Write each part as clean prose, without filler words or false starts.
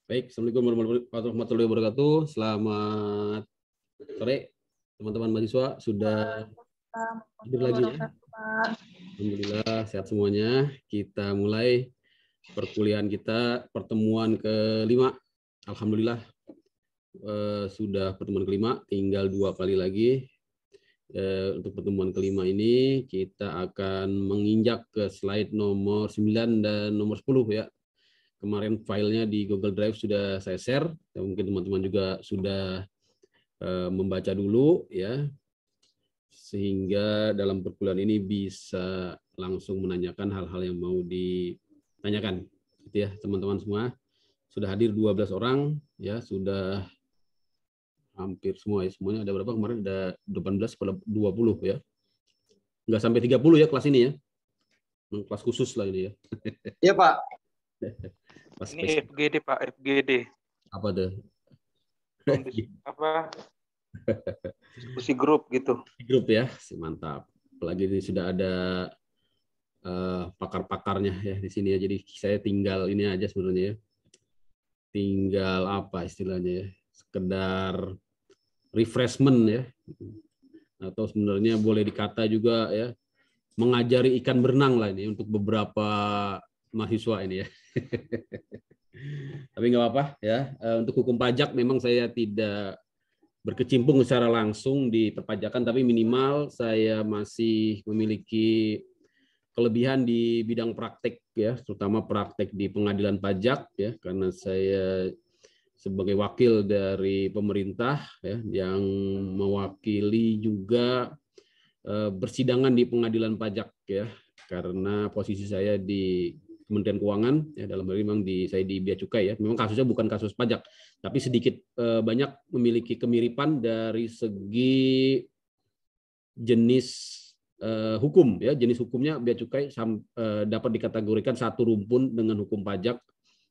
Baik, Assalamualaikum warahmatullahi wabarakatuh. Selamat sore, teman-teman mahasiswa. Sudah hadir lagi ya. Alhamdulillah, sehat semuanya. Kita mulai perkuliahan kita, pertemuan kelima. Alhamdulillah, sudah pertemuan kelima, tinggal 2 kali lagi. Untuk pertemuan kelima ini, kita akan menginjak ke slide nomor 9 dan nomor 10 ya. Kemarin filenya di Google Drive sudah saya share, mungkin teman-teman juga sudah membaca dulu ya, sehingga dalam perkuliahan ini bisa langsung menanyakan hal-hal yang mau ditanyakan. Gitu ya, teman-teman semua. Sudah hadir 12 orang ya, sudah hampir semua ya, semuanya ada berapa kemarin, ada 18 pada 20 ya. Nggak sampai 30 ya kelas ini ya. Kelas khusus lah ini ya. Iya, Pak. Ini FGD Pak, FGD. Apa tuh? Apa? Diskusi grup gitu. Grup ya, mantap. Apalagi ini sudah ada pakar-pakarnya ya di sini ya. Jadi saya tinggal ini aja sebenarnya ya. Tinggal apa istilahnya ya? Sekedar refreshment ya. Atau sebenarnya boleh dikata juga ya, mengajari ikan berenang lah ini untuk beberapa mahasiswa ini ya. Tapi nggak apa-apa ya. Untuk hukum pajak memang saya tidak berkecimpung secara langsung di perpajakan, tapi minimal saya masih memiliki kelebihan di bidang praktek ya, terutama praktek di pengadilan pajak ya, karena saya sebagai wakil dari pemerintah ya, yang mewakili juga bersidangan di pengadilan pajak ya, karena posisi saya di Kementerian Keuangan ya, dalam hal ini memang saya di Bea Cukai ya. Memang kasusnya bukan kasus pajak, tapi sedikit banyak memiliki kemiripan dari segi jenis hukum ya. Jenis hukumnya Bea Cukai dapat dikategorikan satu rumpun dengan hukum pajak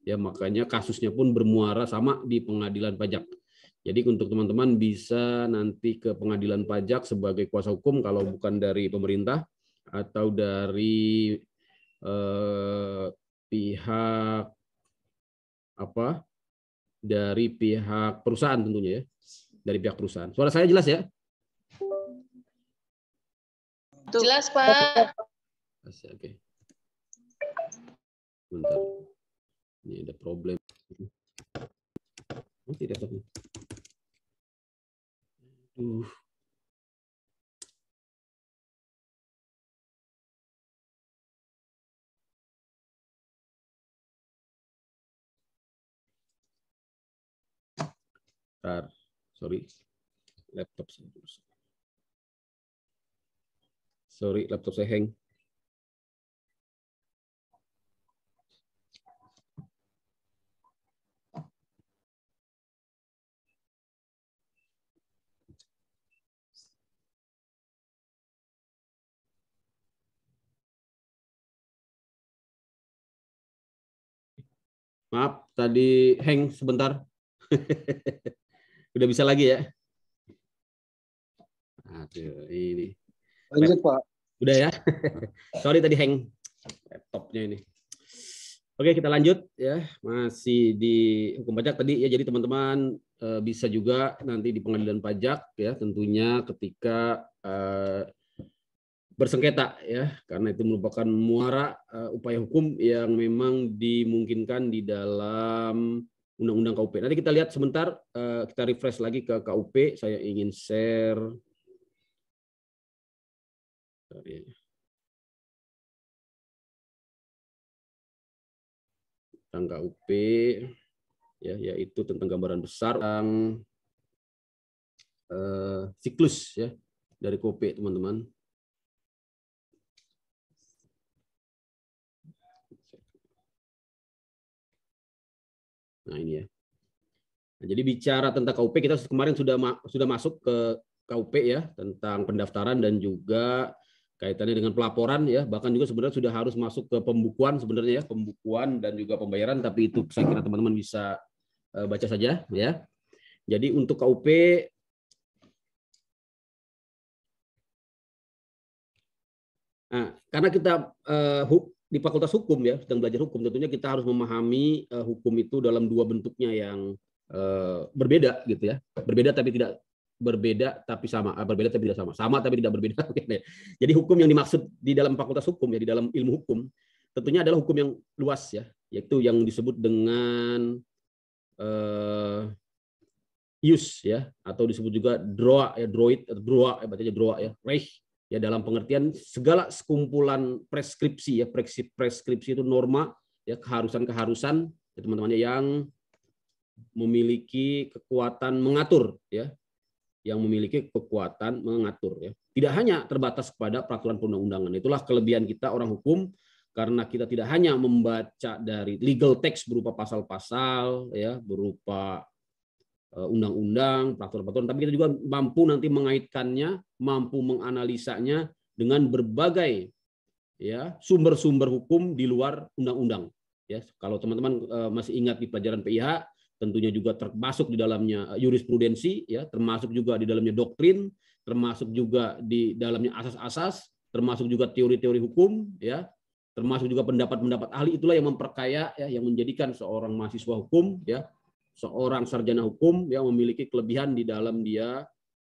ya, makanya kasusnya pun bermuara sama di pengadilan pajak. Jadi untuk teman-teman bisa nanti ke pengadilan pajak sebagai kuasa hukum kalau bukan dari pemerintah atau dari pihak apa? Dari pihak perusahaan tentunya ya. Dari pihak perusahaan. Suara saya jelas ya? Jelas, Pak. Oke. Bentar. Ini ada problem. Oh, tidak tahu. Bentar. Sorry. Laptop saya dulu. Sorry, laptop saya hang. Maaf, tadi hang sebentar. Udah bisa lagi ya? Aduh, ini. Lanjut, Pak. Udah ya? Sorry tadi hang laptopnya ini. Oke, kita lanjut ya. Masih di hukum pajak tadi ya. Jadi teman-teman bisa juga nanti di pengadilan pajak ya, tentunya ketika bersengketa ya, karena itu merupakan muara upaya hukum yang memang dimungkinkan di dalam Undang-Undang KUP. Nanti kita lihat sebentar, kita refresh lagi ke KUP. Saya ingin share. Tentang KUP ya, yaitu tentang gambaran besar tentang siklus ya dari KUP, teman-teman. Nah, ini ya. Nah, jadi bicara tentang KUP, kita kemarin sudah masuk ke KUP ya, tentang pendaftaran dan juga kaitannya dengan pelaporan ya, bahkan juga sebenarnya sudah harus masuk ke pembukuan sebenarnya ya, pembukuan dan juga pembayaran, tapi itu saya kira teman-teman bisa baca saja ya. Jadi untuk KUP karena kita di Fakultas Hukum ya, sedang belajar hukum, tentunya kita harus memahami hukum itu dalam dua bentuknya yang berbeda gitu ya. Berbeda tapi tidak berbeda tapi sama, berbeda tapi tidak sama, sama tapi tidak berbeda. Jadi hukum yang dimaksud di dalam Fakultas Hukum ya, di dalam ilmu hukum, tentunya adalah hukum yang luas ya, yaitu yang disebut dengan use ya, atau disebut juga droa ya, droid atau droa ya, bacanya droa ya, reich ya, dalam pengertian segala sekumpulan preskripsi ya, preskripsi itu norma ya, keharusan-keharusan ya, teman-teman yang memiliki kekuatan mengatur ya, yang memiliki kekuatan mengatur ya. Tidak hanya terbatas kepada peraturan perundang-undangan. Itulah kelebihan kita orang hukum, karena kita tidak hanya membaca dari legal text berupa pasal-pasal ya, berupa undang-undang, peraturan-peraturan, tapi kita juga mampu nanti mengaitkannya, mampu menganalisanya dengan berbagai ya sumber-sumber hukum di luar undang-undang. Ya, kalau teman-teman masih ingat di pelajaran PIH, tentunya juga termasuk di dalamnya jurisprudensi, ya, termasuk juga di dalamnya doktrin, termasuk juga di dalamnya asas-asas, termasuk juga teori-teori hukum, ya, termasuk juga pendapat-pendapat ahli. Itulah yang memperkaya ya, yang menjadikan seorang mahasiswa hukum ya, seorang sarjana hukum yang memiliki kelebihan di dalam dia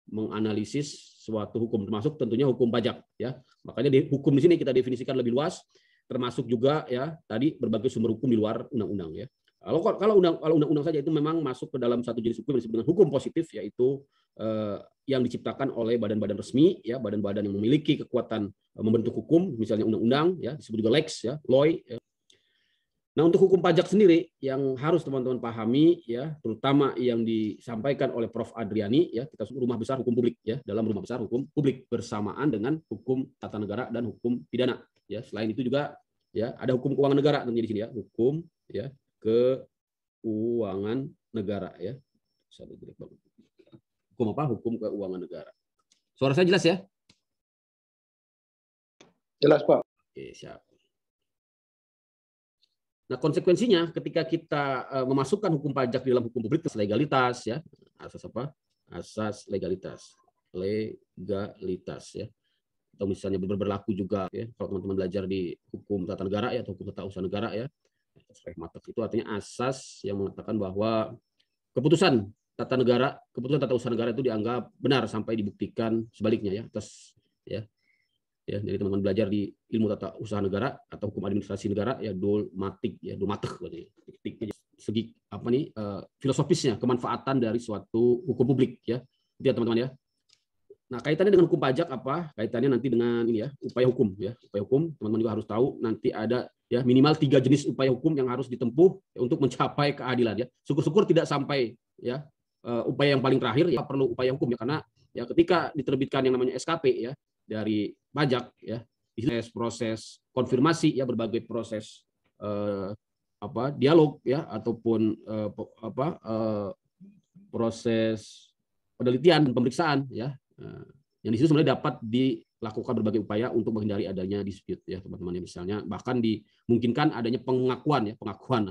menganalisis suatu hukum, termasuk tentunya hukum pajak ya. Makanya di hukum di sini kita definisikan lebih luas, termasuk juga ya tadi berbagai sumber hukum di luar undang-undang ya. Kalau undang-undang saja itu memang masuk ke dalam satu jenis hukum yang disebut dengan hukum positif, yaitu yang diciptakan oleh badan-badan resmi ya, badan-badan yang memiliki kekuatan membentuk hukum, misalnya undang-undang ya, disebut juga lex ya, law ya. Nah, untuk hukum pajak sendiri yang harus teman-teman pahami ya, terutama yang disampaikan oleh Prof. Adriani ya, kita sebut rumah besar hukum publik ya, dalam rumah besar hukum publik bersamaan dengan hukum tata negara dan hukum pidana ya. Selain itu juga ya ada hukum keuangan negara tentunya di sini ya, hukum ya keuangan negara ya. Hukum apa? Hukum keuangan negara. Suara saya jelas ya? Jelas, Pak. Oke, siap. Nah, konsekuensinya ketika kita memasukkan hukum pajak di dalam hukum publik, legalitas ya, asas apa? Asas legalitas, ya. Atau misalnya berlaku juga ya, kalau teman-teman belajar di hukum tata negara ya, atau hukum tata usaha negara ya, itu artinya asas yang mengatakan bahwa keputusan tata negara, keputusan tata usaha negara itu dianggap benar sampai dibuktikan sebaliknya ya, atas ya. Ya, jadi teman-teman belajar di ilmu tata usaha negara atau hukum administrasi negara ya, dogmatik ya, dogmatik segi apa nih filosofisnya, kemanfaatan dari suatu hukum publik ya. Itu ya teman-teman ya. Nah, kaitannya dengan hukum pajak apa? Kaitannya nanti dengan ini ya, upaya hukum ya. Upaya hukum teman-teman juga harus tahu nanti ada ya minimal 3 jenis upaya hukum yang harus ditempuh ya, untuk mencapai keadilan ya. Syukur-syukur tidak sampai ya upaya yang paling terakhir ya, perlu upaya hukum ya, karena ya ketika diterbitkan yang namanya SKP ya dari pajak ya, proses konfirmasi ya, berbagai proses dialog ya, ataupun proses penelitian dan pemeriksaan ya, yang di situ sebenarnya dapat dilakukan berbagai upaya untuk menghindari adanya dispute ya teman-teman ya. Misalnya bahkan dimungkinkan adanya pengakuan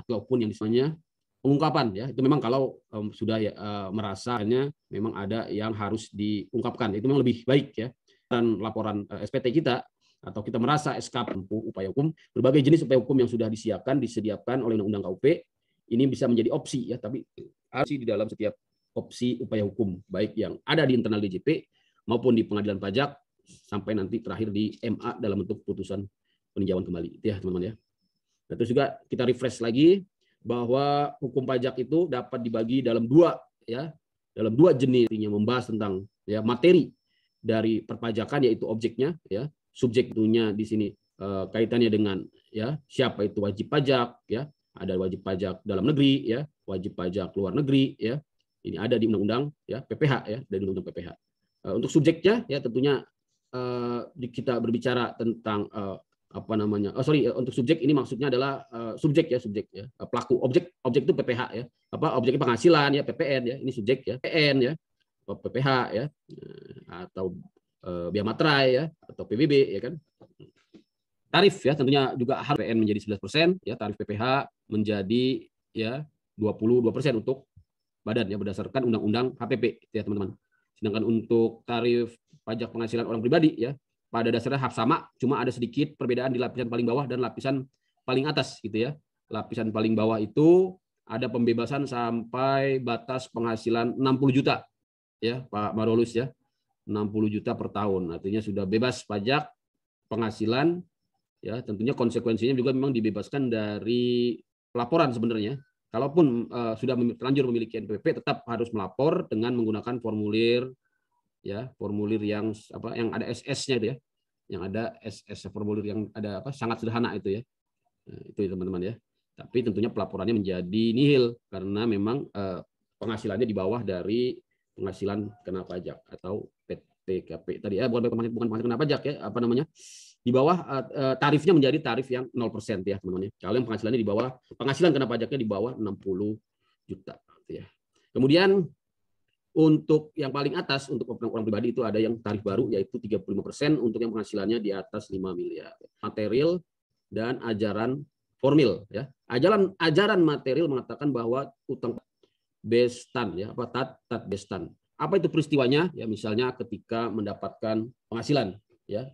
ataupun yang disebutnya pengungkapan ya. Itu memang kalau sudah ya, merasanya memang ada yang harus diungkapkan, itu memang lebih baik ya. Dan laporan SPT kita atau kita merasa SKP upaya hukum, berbagai jenis upaya hukum yang sudah disediakan oleh Undang-Undang KUP ini bisa menjadi opsi ya, tapi harus di dalam setiap opsi upaya hukum baik yang ada di internal DJP maupun di pengadilan pajak sampai nanti terakhir di MA dalam bentuk putusan peninjauan kembali itu ya teman-teman ya. Nah, terus juga kita refresh lagi bahwa hukum pajak itu dapat dibagi dalam dua jenis yang membahas tentang ya materi dari perpajakan, yaitu objeknya ya, subjek itunya di sini kaitannya dengan ya siapa itu wajib pajak ya, ada wajib pajak dalam negeri ya, wajib pajak luar negeri ya, ini ada di undang-undang ya PPH ya, dari undang-undang PPH. Untuk subjeknya ya tentunya kita berbicara tentang untuk subjek ini maksudnya adalah subjek ya, pelaku. Objek itu PPH ya, objeknya penghasilan ya, PPN ya, ini subjek ya, PN ya, PPH ya, atau biaya materai ya, atau PBB ya kan. Tarif ya tentunya juga harus PN menjadi 11% ya, tarif PPH menjadi ya 22% untuk badan ya, berdasarkan undang-undang HPP ya teman-teman. Sedangkan untuk tarif pajak penghasilan orang pribadi ya, pada dasarnya sama, cuma ada sedikit perbedaan di lapisan paling bawah dan lapisan paling atas gitu ya. Lapisan paling bawah itu ada pembebasan sampai batas penghasilan 60 juta ya Pak Marolus ya. 60 juta per tahun. Artinya sudah bebas pajak penghasilan ya, tentunya konsekuensinya juga memang dibebaskan dari pelaporan sebenarnya. Kalaupun sudah terlanjur memiliki NPWP tetap harus melapor dengan menggunakan formulir ya, formulir yang ada SS-nya itu ya. Yang ada SS formulir yang ada sangat sederhana itu ya. Nah, itu teman-teman ya. Tapi tentunya pelaporannya menjadi nihil karena memang penghasilannya di bawah dari penghasilan kena pajak atau PTKP tadi ya, bukan penghasilan kena pajak ya, di bawah tarifnya menjadi tarif yang 0% ya teman-teman. Kalau yang penghasilannya di bawah, penghasilan kena pajaknya di bawah 60 juta ya. Kemudian untuk yang paling atas untuk orang pribadi itu ada yang tarif baru yaitu 35% untuk yang penghasilannya di atas 5 miliar. Material dan ajaran formil ya. Ajaran material mengatakan bahwa utang bestan ya, tat bestan. Apa itu peristiwanya? Ya misalnya ketika mendapatkan penghasilan ya,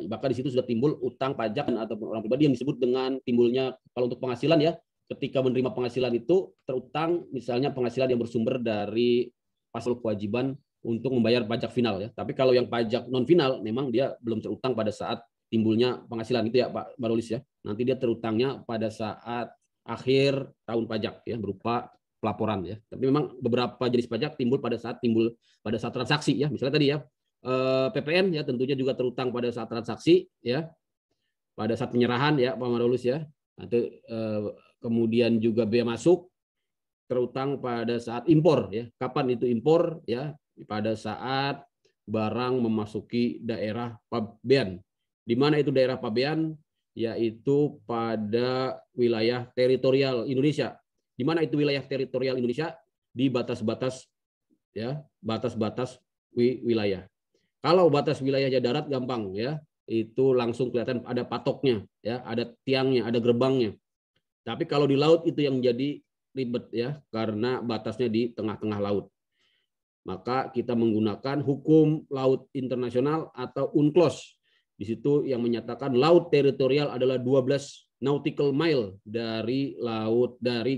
maka di situ sudah timbul utang pajak ataupun orang pribadi yang disebut dengan timbulnya kalau untuk penghasilan ya, ketika menerima penghasilan itu terutang misalnya penghasilan yang bersumber dari pasal kewajiban untuk membayar pajak final ya. Tapi kalau yang pajak non final memang dia belum terutang pada saat timbulnya penghasilan itu ya Pak Barolis ya. Nanti dia terutangnya pada saat akhir tahun pajak ya berupa pelaporan ya. Tapi memang beberapa jenis pajak timbul pada saat transaksi ya. Misalnya tadi ya PPN ya tentunya juga terutang pada saat transaksi ya. Pada saat penyerahan ya Pak Marolus ya. Nanti kemudian juga bea masuk terutang pada saat impor ya. Kapan itu impor ya? Pada saat barang memasuki daerah pabean. Di mana itu daerah pabean? Yaitu pada wilayah teritorial Indonesia. Di mana itu wilayah teritorial Indonesia? Di batas-batas ya, batas-batas wilayah. Kalau batas wilayahnya darat gampang ya, itu langsung kelihatan ada patoknya ya, ada tiangnya, ada gerbangnya. Tapi kalau di laut itu yang menjadi ribet ya, karena batasnya di tengah-tengah laut. Maka kita menggunakan hukum laut internasional atau UNCLOS. Di situ yang menyatakan laut teritorial adalah 12 nautical mile dari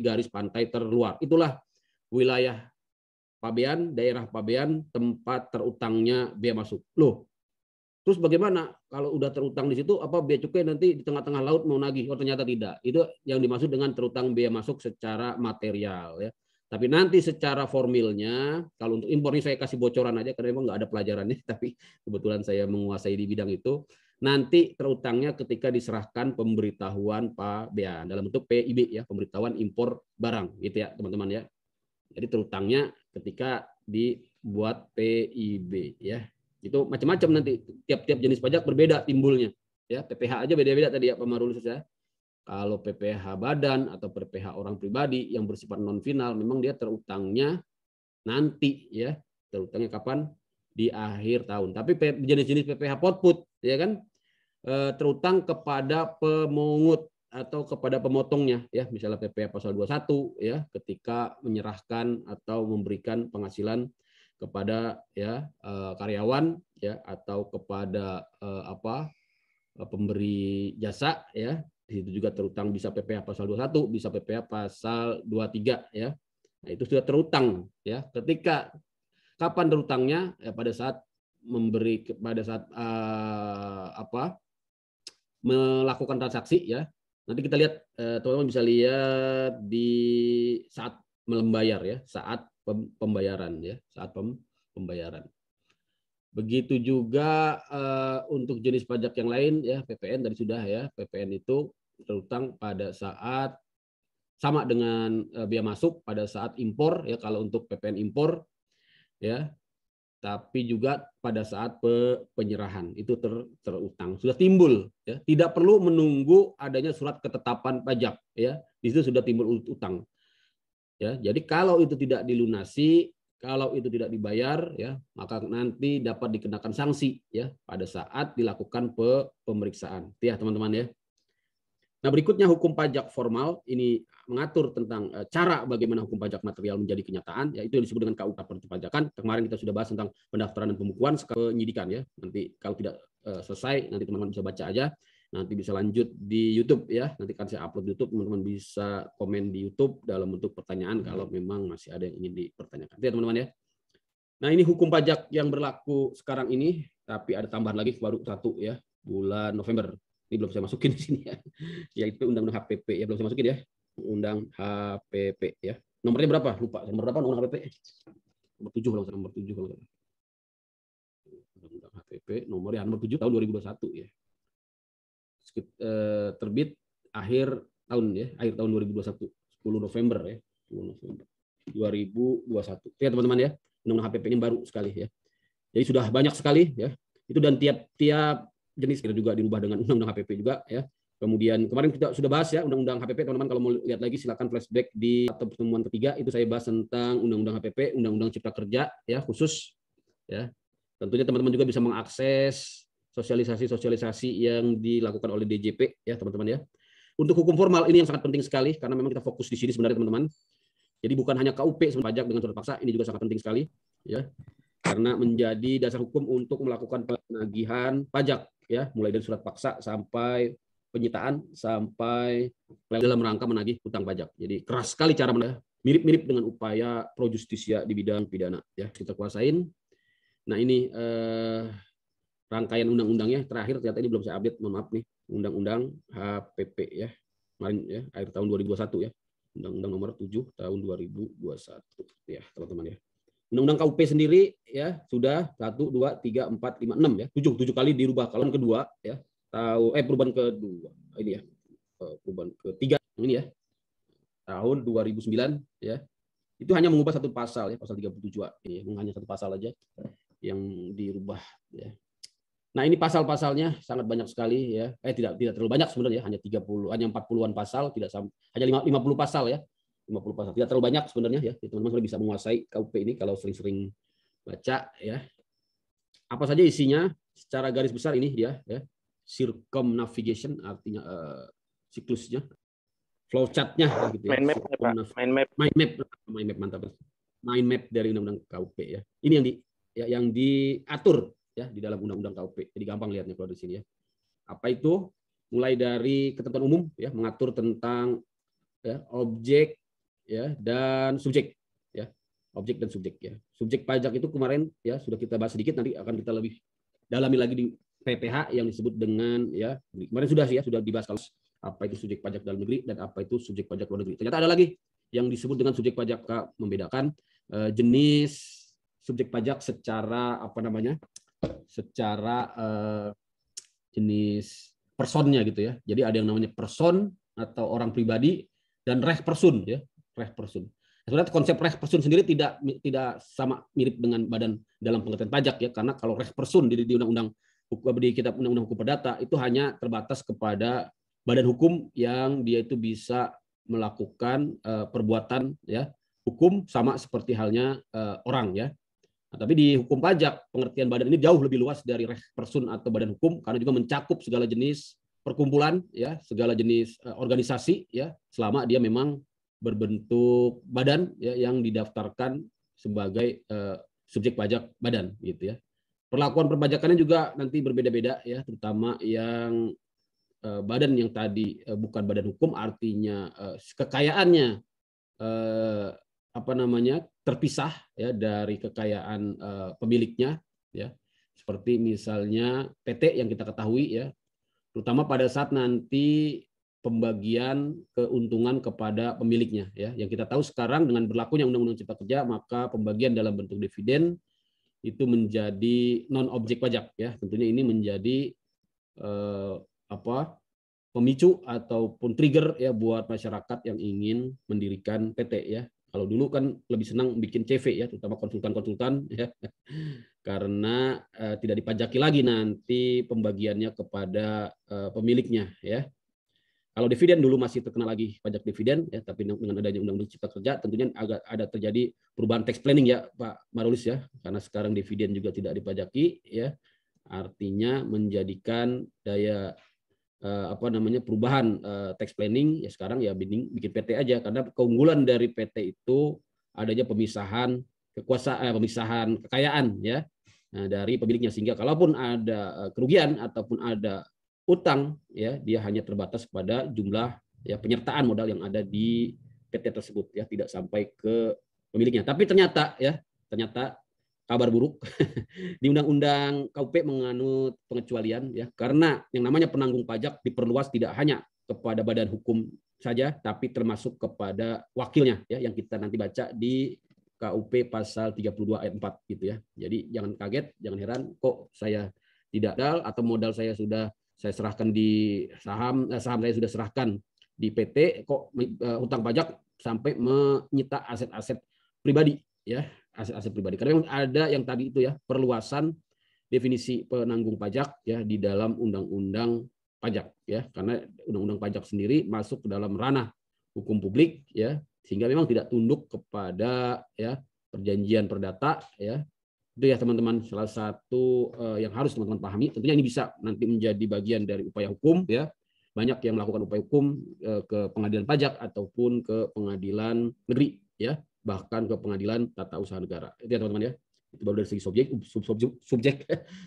garis pantai terluar. Itulah wilayah pabean, daerah pabean, tempat terutangnya bea masuk. Loh, terus bagaimana kalau udah terutang di situ, apa bea cukai nanti di tengah-tengah laut mau nagih? Oh ternyata tidak. Itu yang dimaksud dengan terutang bea masuk secara material ya. Tapi nanti secara formilnya, kalau untuk impor ini saya kasih bocoran aja karena memang nggak ada pelajarannya, tapi kebetulan saya menguasai di bidang itu. Nanti terutangnya ketika diserahkan pemberitahuan pabean dalam bentuk PIB ya, pemberitahuan impor barang gitu ya teman-teman ya. Jadi terutangnya ketika dibuat PIB ya. Itu macam-macam nanti tiap-tiap jenis pajak berbeda timbulnya ya. PPH aja beda-beda tadi ya Pak Marulus ya. Kalau PPH badan atau PPH orang pribadi yang bersifat non final memang dia terutangnya nanti ya. Terutangnya kapan? Di akhir tahun. Tapi jenis-jenis PPH potput ya kan terutang kepada pemungut atau kepada pemotongnya ya, misalnya PPH pasal 21 ya, ketika menyerahkan atau memberikan penghasilan kepada ya karyawan ya atau kepada pemberi jasa ya. Di situ juga terutang bisa PPH pasal 21, bisa PPH pasal 23 ya. Nah, itu sudah terutang ya. Ketika kapan terutangnya? Ya pada saat melakukan transaksi ya. Nanti kita lihat teman-teman bisa lihat di saat membayar ya, saat pembayaran ya, saat pembayaran. Begitu juga untuk jenis pajak yang lain ya, PPN tadi sudah ya, PPN itu terutang pada saat sama dengan bea masuk pada saat impor ya, kalau untuk PPN impor ya, tapi juga pada saat penyerahan itu terutang sudah timbul ya, tidak perlu menunggu adanya surat ketetapan pajak ya, di situ sudah timbul utang ya. Jadi kalau itu tidak dilunasi, kalau itu tidak dibayar ya, maka nanti dapat dikenakan sanksi ya pada saat dilakukan pemeriksaan ya teman-teman ya. Nah, berikutnya hukum pajak formal ini mengatur tentang cara bagaimana hukum pajak material menjadi kenyataan, yaitu yang disebut dengan KUK perpajakan. Kemarin kita sudah bahas tentang pendaftaran dan pembukuan, penyidikan ya. Nanti kalau tidak selesai, nanti teman-teman bisa baca aja. Nanti bisa lanjut di YouTube ya. Nanti kan saya upload YouTube, teman-teman bisa komen di YouTube dalam bentuk pertanyaan kalau memang masih ada yang ingin dipertanyakan. Itu ya teman-teman ya. Nah, ini hukum pajak yang berlaku sekarang ini, tapi ada tambahan lagi baru satu ya, bulan November. Ini belum saya masukin di sini ya. Yaitu Undang-Undang HPP ya, belum saya masukin ya. Undang HPP ya. Nomornya berapa? Lupa. Nomor berapa Undang HPP? Nomor 7 kalau nomor 7 kalau Undang HPP nomor 7 tahun 2021 ya. Terbit akhir tahun ya, akhir tahun 2021, 10 November ya, 10 November 2021. Ya teman-teman ya, Undang-Undang HPP ini baru sekali ya. Jadi sudah banyak sekali ya. Itu dan tiap jenis juga dirubah dengan Undang-Undang HPP juga ya. Kemudian kemarin kita sudah bahas ya Undang-Undang HPP, teman-teman kalau mau lihat lagi silakan flashback di pertemuan ketiga, itu saya bahas tentang Undang-Undang HPP, Undang-Undang Cipta Kerja ya khusus ya. Tentunya teman-teman juga bisa mengakses sosialisasi yang dilakukan oleh DJP ya teman-teman ya. Untuk hukum formal ini yang sangat penting sekali karena memang kita fokus di sini sebenarnya teman-teman. Jadi bukan hanya KUP pajak dengan surat paksa, ini juga sangat penting sekali ya. Karena menjadi dasar hukum untuk melakukan penagihan pajak ya, mulai dari surat paksa sampai penyitaan sampai dalam rangka menagih hutang pajak. Jadi keras sekali cara mirip-mirip dengan upaya pro justisia di bidang pidana ya, kita kuasain. Nah, ini rangkaian undang-undangnya terakhir ternyata ini belum saya update, mohon maaf nih. Undang-Undang HPP ya. Kemarin ya, akhir tahun 2021 ya. Undang-Undang nomor 7 tahun 2021 ya, teman-teman ya. Undang-Undang KUP sendiri ya sudah 1 2 3 4 5 6 ya. 7 kali dirubah. Kalau yang kedua ya, perubahan kedua. Ini ya. Perubahan ketiga ini ya. Tahun 2009 ya. Itu hanya mengubah satu pasal ya, pasal 37A. Ini ya, hanya satu pasal aja yang dirubah ya. Nah, ini pasal-pasalnya sangat banyak sekali ya. Tidak terlalu banyak sebenarnya, hanya 40-an pasal, tidak sampai hanya 50 pasal ya. 50 pasal. Tidak terlalu banyak sebenarnya ya. Teman-teman bisa menguasai KUP ini kalau sering-sering baca ya. Apa saja isinya? Secara garis besar ini dia ya. Circumnavigation artinya siklusnya. Flowchart-nya gitu ya. Mind map mantap. Mind map dari Undang-Undang KUP ya. Ini yang diatur ya di dalam Undang-Undang KUP. Jadi gampang lihatnya kalau di sini ya. Apa itu? Mulai dari ketentuan umum ya, mengatur tentang ya, objek ya dan subjek ya. Objek dan subjek ya. Subjek pajak itu kemarin ya sudah kita bahas sedikit, nanti akan kita lebih dalami lagi di PPH yang disebut dengan ya, kemarin sudah dibahas kalau apa itu subjek pajak dalam negeri dan apa itu subjek pajak luar negeri. Ternyata ada lagi yang disebut dengan subjek pajak, membedakan jenis subjek pajak secara secara jenis personnya gitu ya. Jadi ada yang namanya person atau orang pribadi dan reh person ya, reh person. Sebenarnya konsep reh person sendiri tidak sama mirip dengan badan dalam pengertian pajak ya, karena kalau reh person di undang-undang di kitab undang-undang hukum perdata itu hanya terbatas kepada badan hukum yang dia itu bisa melakukan perbuatan ya hukum sama seperti halnya orang ya. Nah, tapi di hukum pajak pengertian badan ini jauh lebih luas dari reh person atau badan hukum karena juga mencakup segala jenis perkumpulan ya, segala jenis organisasi ya, selama dia memang berbentuk badan ya yang didaftarkan sebagai subjek pajak badan gitu ya. Perlakuan perpajakannya juga nanti berbeda-beda ya, terutama yang badan yang tadi bukan badan hukum artinya kekayaannya terpisah ya dari kekayaan pemiliknya ya, seperti misalnya PT yang kita ketahui ya, terutama pada saat nanti pembagian keuntungan kepada pemiliknya ya, yang kita tahu sekarang dengan berlakunya Undang-Undang Cipta Kerja maka pembagian dalam bentuk dividen itu menjadi non objek pajak ya. Tentunya ini menjadi pemicu ataupun trigger ya buat masyarakat yang ingin mendirikan PT ya. Kalau dulu kan lebih senang bikin CV ya, terutama konsultan-konsultan ya, karena tidak dipajaki lagi nanti pembagiannya kepada pemiliknya ya. Kalau dividen dulu masih terkena lagi pajak dividen ya, tapi dengan adanya Undang-Undang Cipta Kerja tentunya agak ada terjadi perubahan tax planning ya Pak Marulis ya, karena sekarang dividen juga tidak dipajaki ya, artinya menjadikan daya perubahan tax planning ya, sekarang ya bikin PT aja, karena keunggulan dari PT itu adanya pemisahan kekuasaan, pemisahan kekayaan ya, dari pemiliknya, sehingga kalaupun ada kerugian ataupun ada utang, ya dia hanya terbatas pada jumlah ya penyertaan modal yang ada di PT tersebut, ya tidak sampai ke pemiliknya. Tapi ternyata kabar buruk di Undang-Undang KUP menganut pengecualian, ya, karena yang namanya penanggung pajak diperluas tidak hanya kepada badan hukum saja, tapi termasuk kepada wakilnya, ya, yang kita nanti baca di KUP pasal 32 ayat 4 gitu ya. Jadi jangan kaget, jangan heran kok saya tidak modal atau modal saya sudah saya serahkan di saham saya sudah serahkan di PT, kok hutang pajak sampai menyita aset-aset pribadi, ya, aset-aset pribadi. Karena memang ada yang tadi itu ya, perluasan definisi penanggung pajak ya di dalam undang-undang pajak, ya, karena undang-undang pajak sendiri masuk ke dalam ranah hukum publik, ya, sehingga memang tidak tunduk kepada ya perjanjian perdata, ya. Itu ya teman-teman, salah satu yang harus teman-teman pahami. Tentunya ini bisa nanti menjadi bagian dari upaya hukum, ya. Banyak yang melakukan upaya hukum ke pengadilan pajak ataupun ke pengadilan negeri, ya, bahkan ke pengadilan tata usaha negara. Itu ya teman-teman, ya. Itu baru dari segi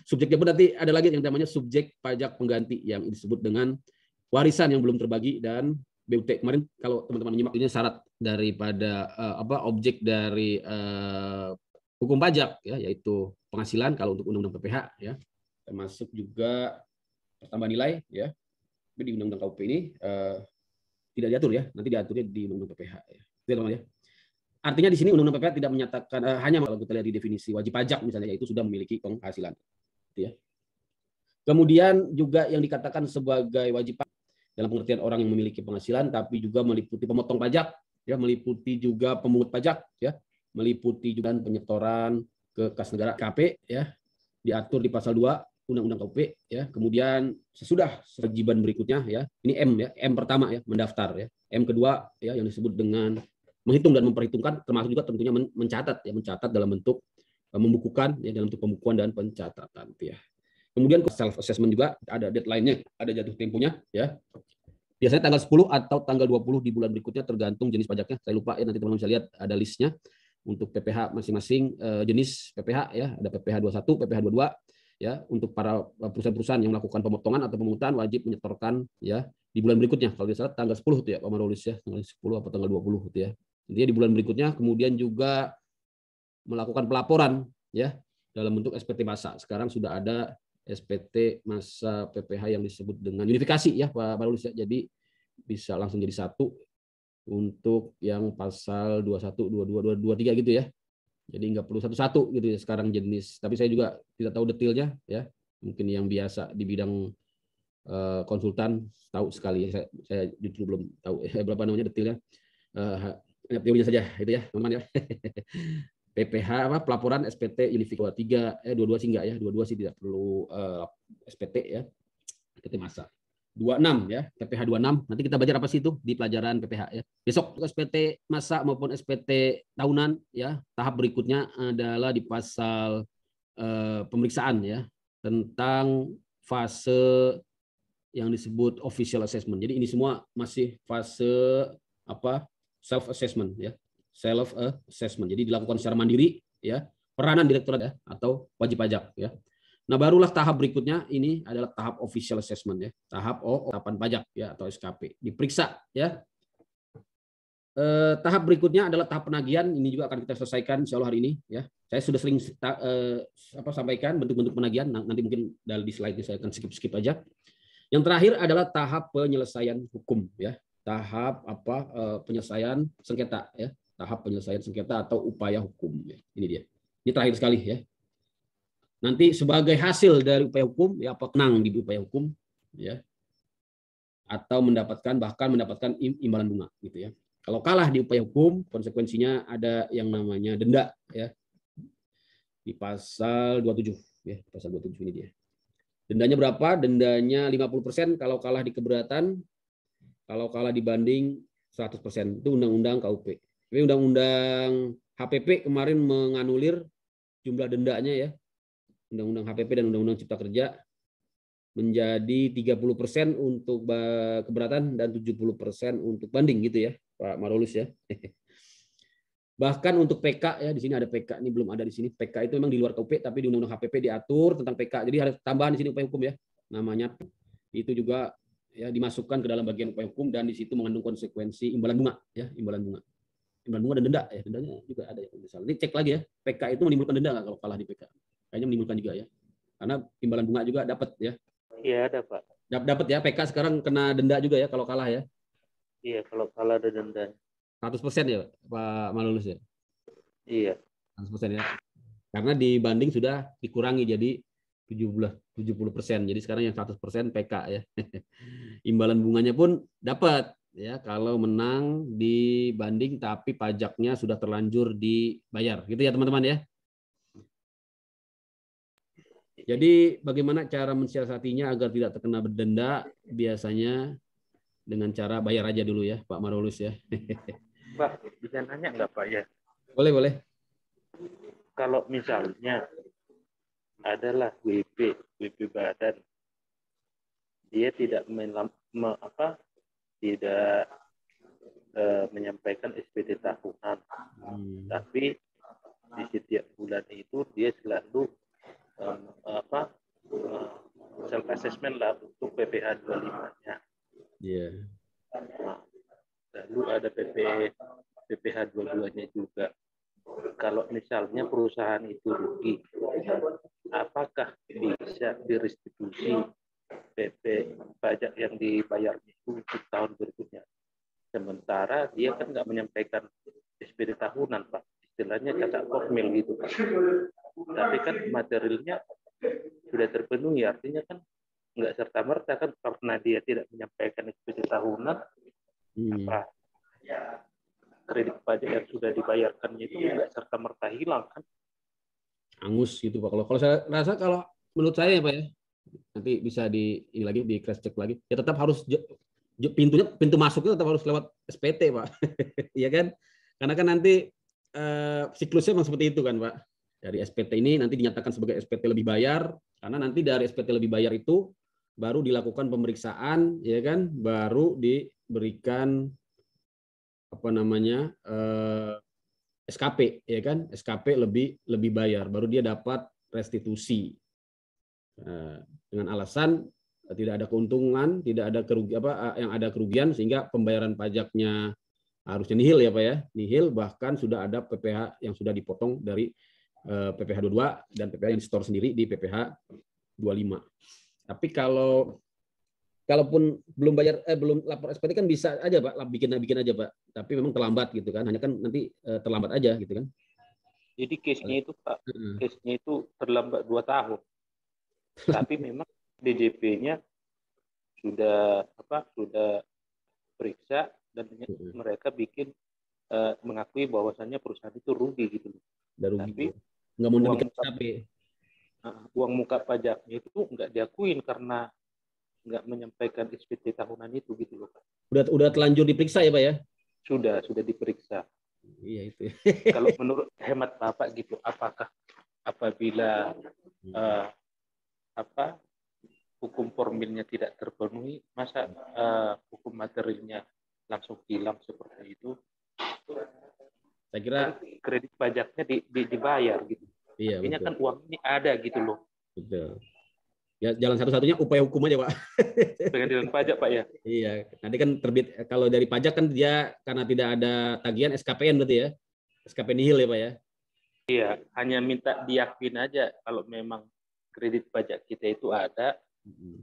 subjeknya pun nanti ada lagi yang namanya subjek pajak pengganti yang disebut dengan warisan yang belum terbagi dan BUT. Kemarin kalau teman-teman menyimak ini syarat daripada objek dari hukum pajak, ya, yaitu penghasilan kalau untuk undang-undang PPH, ya, termasuk juga pertambahan nilai, ya. Tapi di undang-undang KUP ini tidak diatur, ya, nanti diaturnya di undang-undang PPH, ya. Itu ya, teman, ya. Artinya di sini undang-undang PPH tidak menyatakan hanya kalau kita lihat di definisi wajib pajak misalnya, yaitu sudah memiliki penghasilan, gitu ya. Kemudian juga yang dikatakan sebagai wajib pajak dalam pengertian orang yang memiliki penghasilan, tapi juga meliputi pemotong pajak, ya, meliputi juga pemungut pajak, ya, meliputi juga penyetoran ke kas negara KP, ya, diatur di pasal 2 Undang-Undang KUP, ya. Kemudian sesudah kewajiban berikutnya, ya, ini M, ya, M pertama, ya, mendaftar, ya. M kedua, ya, yang disebut dengan menghitung dan memperhitungkan, termasuk juga tentunya mencatat, ya, mencatat dalam bentuk membukukan, ya, dalam bentuk pembukuan dan pencatatan, ya. Kemudian self assessment juga ada deadline-nya, ada jatuh temponya, ya. Biasanya tanggal 10 atau tanggal 20 di bulan berikutnya tergantung jenis pajaknya. Saya lupa, ya, nanti teman-teman bisa lihat ada listnya untuk PPH masing-masing jenis PPH, ya, ada PPH 21, PPH 22, ya. Untuk para perusahaan-perusahaan yang melakukan pemotongan atau pemungutan wajib menyetorkan, ya, di bulan berikutnya. Kalau tidak salah tanggal 10 tuh, ya, Pak Marolis, ya, tanggal 10 atau tanggal 20 gitu, ya. Intinya di bulan berikutnya. Kemudian juga melakukan pelaporan, ya, dalam bentuk SPT masa. Sekarang sudah ada SPT masa PPH yang disebut dengan unifikasi, ya, Pak Marolis, ya. Jadi bisa langsung jadi satu untuk yang pasal 21, 22, 23 gitu, ya. Jadi nggak perlu satu-satu gitu ya sekarang jenis. Tapi saya juga tidak tahu detailnya, ya. Mungkin yang biasa di bidang konsultan tahu sekali. Saya justru belum tahu berapa namanya detailnya. Teorinya saja itu, ya, teman-teman, ya. PPH pelaporan SPT Unifik 23, 22 sih enggak, ya. 22 sih tidak perlu SPT, ya. SPT masa. 26, ya, PPH 26. Nanti kita belajar apa sih itu di pelajaran PPH, ya. Besok SPT masa maupun SPT tahunan, ya. Tahap berikutnya adalah di pasal pemeriksaan, ya, tentang fase yang disebut official assessment. Jadi ini semua masih fase self assessment, ya. Self assessment. Jadi dilakukan secara mandiri, ya. Peranan direktorat, ya, atau wajib pajak, ya. Nah, barulah tahap berikutnya ini adalah tahap official assessment, ya. Tahap tahapan pajak, ya, atau SKP. Diperiksa, ya. Tahap berikutnya adalah tahap penagihan. Ini juga akan kita selesaikan insya Allah hari ini, ya. Saya sudah sering sampaikan bentuk-bentuk penagihan. Nanti mungkin di slide-nya saya akan skip aja. Yang terakhir adalah tahap penyelesaian hukum, ya. Tahap penyelesaian sengketa, ya. Tahap penyelesaian sengketa atau upaya hukum, ya. Ini dia. Ini terakhir sekali, ya. Nanti sebagai hasil dari upaya hukum, ya, apa menang di upaya hukum, ya, atau bahkan mendapatkan imbalan bunga, gitu, ya. Kalau kalah di upaya hukum, konsekuensinya ada yang namanya denda, ya, di pasal 27, ya, pasal 27 ini dia. Dendanya berapa? Dendanya 50% kalau kalah di keberatan, kalau kalah dibanding 100%. Itu undang-undang KUP. Tapi undang-undang HPP kemarin menganulir jumlah dendanya, ya. Undang-undang HPP dan undang-undang Cipta Kerja menjadi 30% untuk keberatan dan 70% untuk banding, gitu, ya, Pak Marolis, ya. Bahkan untuk PK ya, di sini ada PK, ini belum ada di sini. PK itu memang di luar KUP, tapi di Undang-Undang HPP diatur tentang PK. Jadi harus tambahan di sini upaya hukum ya. Namanya itu juga ya dimasukkan ke dalam bagian upaya hukum dan di situ mengandung konsekuensi imbalan bunga ya, imbalan bunga. Imbalan bunga dan denda ya, dendanya juga ada ya. Misalnya ini cek lagi ya, PK itu menimbulkan denda nggak kalau kalah di PK? Kayaknya menimbulkan juga ya. Karena imbalan bunga juga dapat ya. Iya ada Pak. Dapat ya, PK sekarang kena denda juga ya kalau kalah ya. Iya kalau kalah ada denda. 100% ya Pak Malulus ya. Iya. 100% ya. Karena dibanding sudah dikurangi jadi 70%. Jadi sekarang yang 100% PK ya. Imbalan bunganya pun dapat ya kalau menang dibanding tapi pajaknya sudah terlanjur dibayar. Gitu ya teman-teman ya. Jadi bagaimana cara mensiasatinya agar tidak terkena denda? Biasanya dengan cara bayar aja dulu ya Pak Marulus ya. Pak, bisa nanya nggak Pak ya? Boleh. Kalau misalnya adalah WP badan, dia tidak tidak menyampaikan SPT tahunan, tapi di setiap bulan itu dia selalu self assessment lah untuk PPh 25-nya. Iya. Nah, lalu ada PPh 22-nya juga. Kalau misalnya perusahaan itu rugi, apakah bisa direstitusi PP pajak yang dibayarnya itu untuk tahun berikutnya? Sementara dia kan nggak menyampaikan SPT tahunan, Pak. Istilahnya kata formil gitu, Pak. Tapi kan materialnya sudah terpenuhi, artinya kan nggak serta-merta kan karena dia tidak menyampaikan SPT tahunan, apa kredit pajak yang sudah dibayarkannya itu nggak serta-merta hilang kan? Angus gitu Pak. Kalau saya rasa kalau menurut saya ya Pak ya, nanti bisa ini lagi di cross check lagi. Ya tetap harus pintu masuknya tetap harus lewat SPT Pak. Iya kan? Karena kan nanti siklusnya memang seperti itu kan Pak. Dari SPT ini nanti dinyatakan sebagai SPT lebih bayar, karena nanti dari SPT lebih bayar itu baru dilakukan pemeriksaan, ya kan? Baru diberikan SKP, ya kan? SKP lebih bayar, baru dia dapat restitusi. Dengan alasan tidak ada keuntungan, tidak ada yang ada kerugian sehingga pembayaran pajaknya harusnya nihil ya Pak ya, nihil, bahkan sudah ada PPh yang sudah dipotong dari PPh 22 dan PPh yang di store sendiri di PPh 25. Tapi kalaupun belum lapor SPT kan bisa aja Pak, bikin aja Pak. Tapi memang terlambat gitu kan, hanya kan nanti terlambat aja gitu kan. Jadi case-nya itu Pak, case-nya itu terlambat 2 tahun. Tapi memang DJP-nya sudah periksa dan mereka mengakui bahwasannya perusahaan itu rugi gitu. Tapi nggak mau uang muka pajaknya itu nggak diakuin karena nggak menyampaikan SPT tahunan itu gitu loh Pak. Udah telanjur diperiksa ya Pak ya? Sudah diperiksa. Iya itu. Kalau menurut hemat Bapak gitu, apakah apabila hukum formilnya tidak terpenuhi, masa hukum materialnya langsung hilang seperti itu? Saya kira kredit pajaknya dibayar gitu. Iya, artinya betul. Kan uang ini ada gitu loh. Betul. Ya jalan satu-satunya upaya hukum aja Pak. Pengadilan pajak Pak ya. Iya. Nanti kan terbit kalau dari pajak kan dia karena tidak ada tagihan SKPN berarti ya. SKP nihil ya Pak ya. Iya, hanya minta diakuin aja kalau memang kredit pajak kita itu ada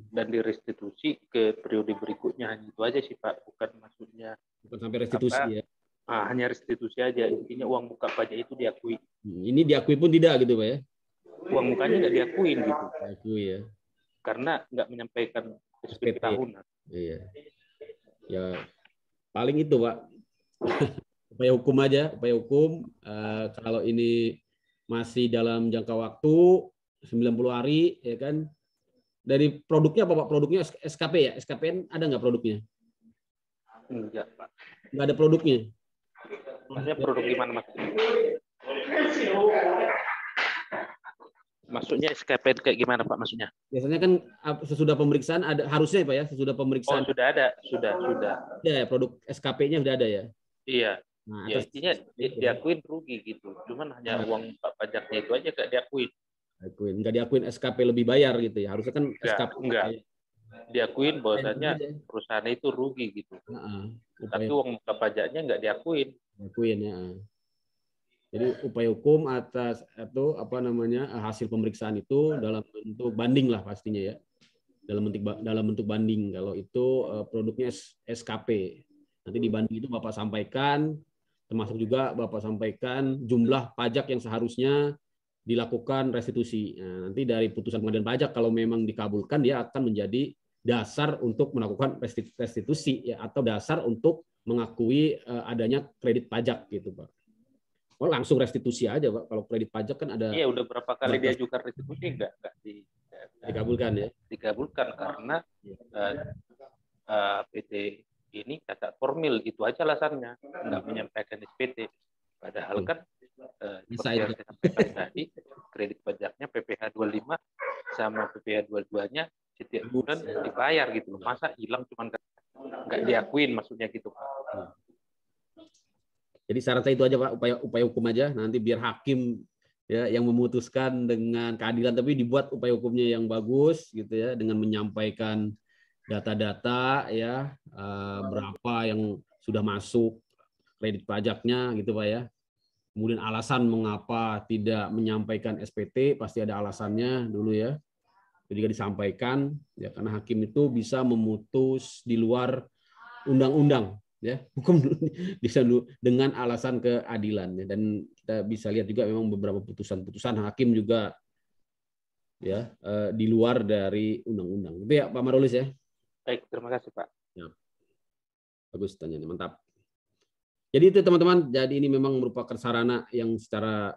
dan direstitusi ke periode berikutnya, hanya itu aja sih Pak, bukan maksudnya sampai restitusi ya. Hanya restitusi aja, intinya uang muka pajak itu diakui. Ini diakui pun tidak gitu Pak ya? Uang mukanya nggak diakuin gitu. Diakui ya. Karena nggak menyampaikan SPT tahunan. Iya. Ya paling itu Pak. Upaya hukum aja, upaya hukum. Kalau ini masih dalam jangka waktu 90 hari, ya kan? Dari produknya apa Pak? Produknya SKP ya? SKPN ada nggak produknya? Enggak Pak. Nggak ada produknya. Maksudnya produk gimana maksudnya? Maksudnya SKPN kayak gimana Pak maksudnya? Biasanya kan sesudah pemeriksaan ada, harusnya Pak ya, sesudah pemeriksaan. Oh sudah ada, sudah. Ya, produk SKP-nya sudah ada ya? Iya. Nah, Ya atas intinya diakuin rugi gitu. Cuman hanya uang pajaknya itu aja gak diakuin. nggak diakuin SKP lebih bayar gitu ya. Harusnya kan SKP Enggak. Diakuin bahwasanya aja. perusahaan itu rugi gitu. Upaya Tapi uang muka pajaknya nggak diakuin. diakuin ya. Jadi upaya hukum atas atau apa namanya hasil pemeriksaan itu dalam bentuk banding lah pastinya ya. Dalam bentuk banding kalau itu produknya SKP. Nanti di banding itu Bapak sampaikan, termasuk juga Bapak sampaikan jumlah pajak yang seharusnya dilakukan restitusi. Nah, nanti dari putusan pengadilan pajak kalau memang dikabulkan dia akan menjadi dasar untuk melakukan restitusi ya, atau dasar untuk mengakui adanya kredit pajak gitu Pak. Oh, langsung restitusi aja Pak. Kalau kredit pajak kan ada Iya udah berapa kali diajukan restitusi nggak dikabulkan ya. Dikabulkan karena PT ini cacat formil itu aja alasannya, nggak menyampaikan SPT. Padahal kan seperti yang saya sampaikan tadi, kredit pajaknya PPh 25 sama PPh 22-nya setiap bulan dibayar gitu. Masa hilang cuma nggak diakuin maksudnya gitu Pak. Jadi syaratnya itu aja Pak, upaya hukum aja. Nanti biar hakim ya yang memutuskan dengan keadilan, tapi dibuat upaya hukumnya yang bagus gitu ya, dengan menyampaikan data-data ya, berapa yang sudah masuk kredit pajaknya gitu Pak ya. Kemudian alasan mengapa tidak menyampaikan SPT, pasti ada alasannya dulu ya. Jadi disampaikan ya, karena hakim itu bisa memutus di luar undang-undang ya, hukum bisa dengan alasan keadilan ya. Dan kita bisa lihat juga memang beberapa putusan-putusan hakim juga ya di luar dari undang-undang. Itu ya Pak Marulis ya. Baik, terima kasih Pak. Ya. Bagus tanyanya, mantap. Jadi itu teman-teman, jadi ini memang merupakan sarana yang secara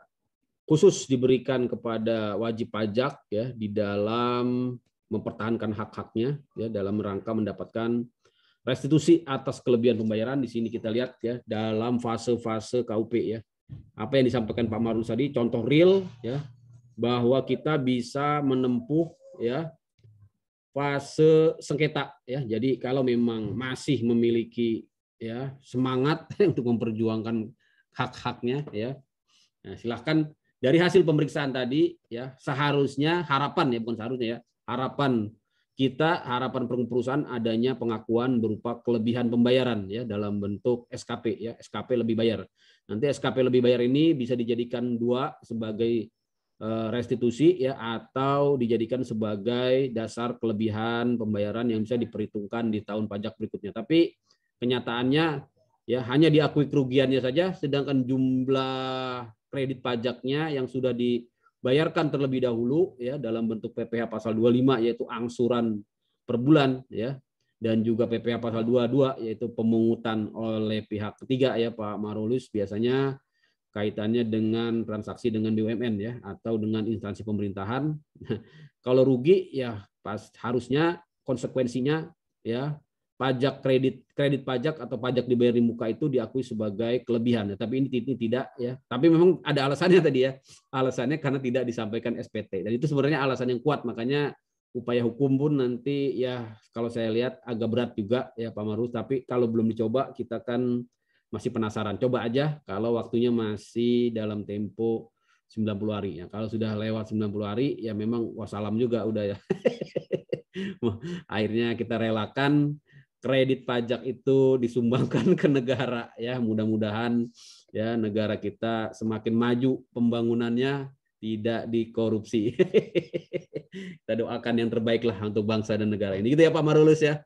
khusus diberikan kepada wajib pajak ya di dalam mempertahankan hak-haknya ya dalam rangka mendapatkan restitusi atas kelebihan pembayaran. Di sini kita lihat ya dalam fase-fase KUP ya. Apa yang disampaikan Pak Marulus tadi contoh real ya, bahwa kita bisa menempuh ya fase sengketa ya. Jadi kalau memang masih memiliki ya semangat untuk memperjuangkan hak-haknya ya, nah, silahkan dari hasil pemeriksaan tadi ya, seharusnya harapan ya, bukan seharusnya ya, harapan perusahaan adanya pengakuan berupa kelebihan pembayaran ya dalam bentuk SKP ya, SKP lebih bayar. Nanti SKP lebih bayar ini bisa dijadikan dua, sebagai restitusi ya, atau dijadikan sebagai dasar kelebihan pembayaran yang bisa diperhitungkan di tahun pajak berikutnya. Tapi kenyataannya ya hanya diakui kerugiannya saja, sedangkan jumlah kredit pajaknya yang sudah dibayarkan terlebih dahulu ya dalam bentuk PPh pasal 25 yaitu angsuran per bulan ya, dan juga PPh pasal 22 yaitu pemungutan oleh pihak ketiga ya Pak Marulus, biasanya kaitannya dengan transaksi dengan BUMN ya atau dengan instansi pemerintahan. Kalau rugi ya harusnya konsekuensinya ya pajak kredit pajak atau pajak dibayar di muka itu diakui sebagai kelebihan. Tapi ini tidak ya. Tapi memang ada alasannya tadi ya. Alasannya karena tidak disampaikan SPT. Dan itu sebenarnya alasan yang kuat. Makanya upaya hukum pun nanti ya kalau saya lihat agak berat juga ya Pak Marus. Tapi kalau belum dicoba kita kan masih penasaran. Coba aja kalau waktunya masih dalam tempo 90 hari ya. Kalau sudah lewat 90 hari ya memang wassalam juga udah ya. Akhirnya kita relakan kredit pajak itu disumbangkan ke negara ya, mudah-mudahan ya negara kita semakin maju pembangunannya, tidak dikorupsi. Kita doakan yang terbaik lah untuk bangsa dan negara ini. Gitu ya Pak Marulus ya.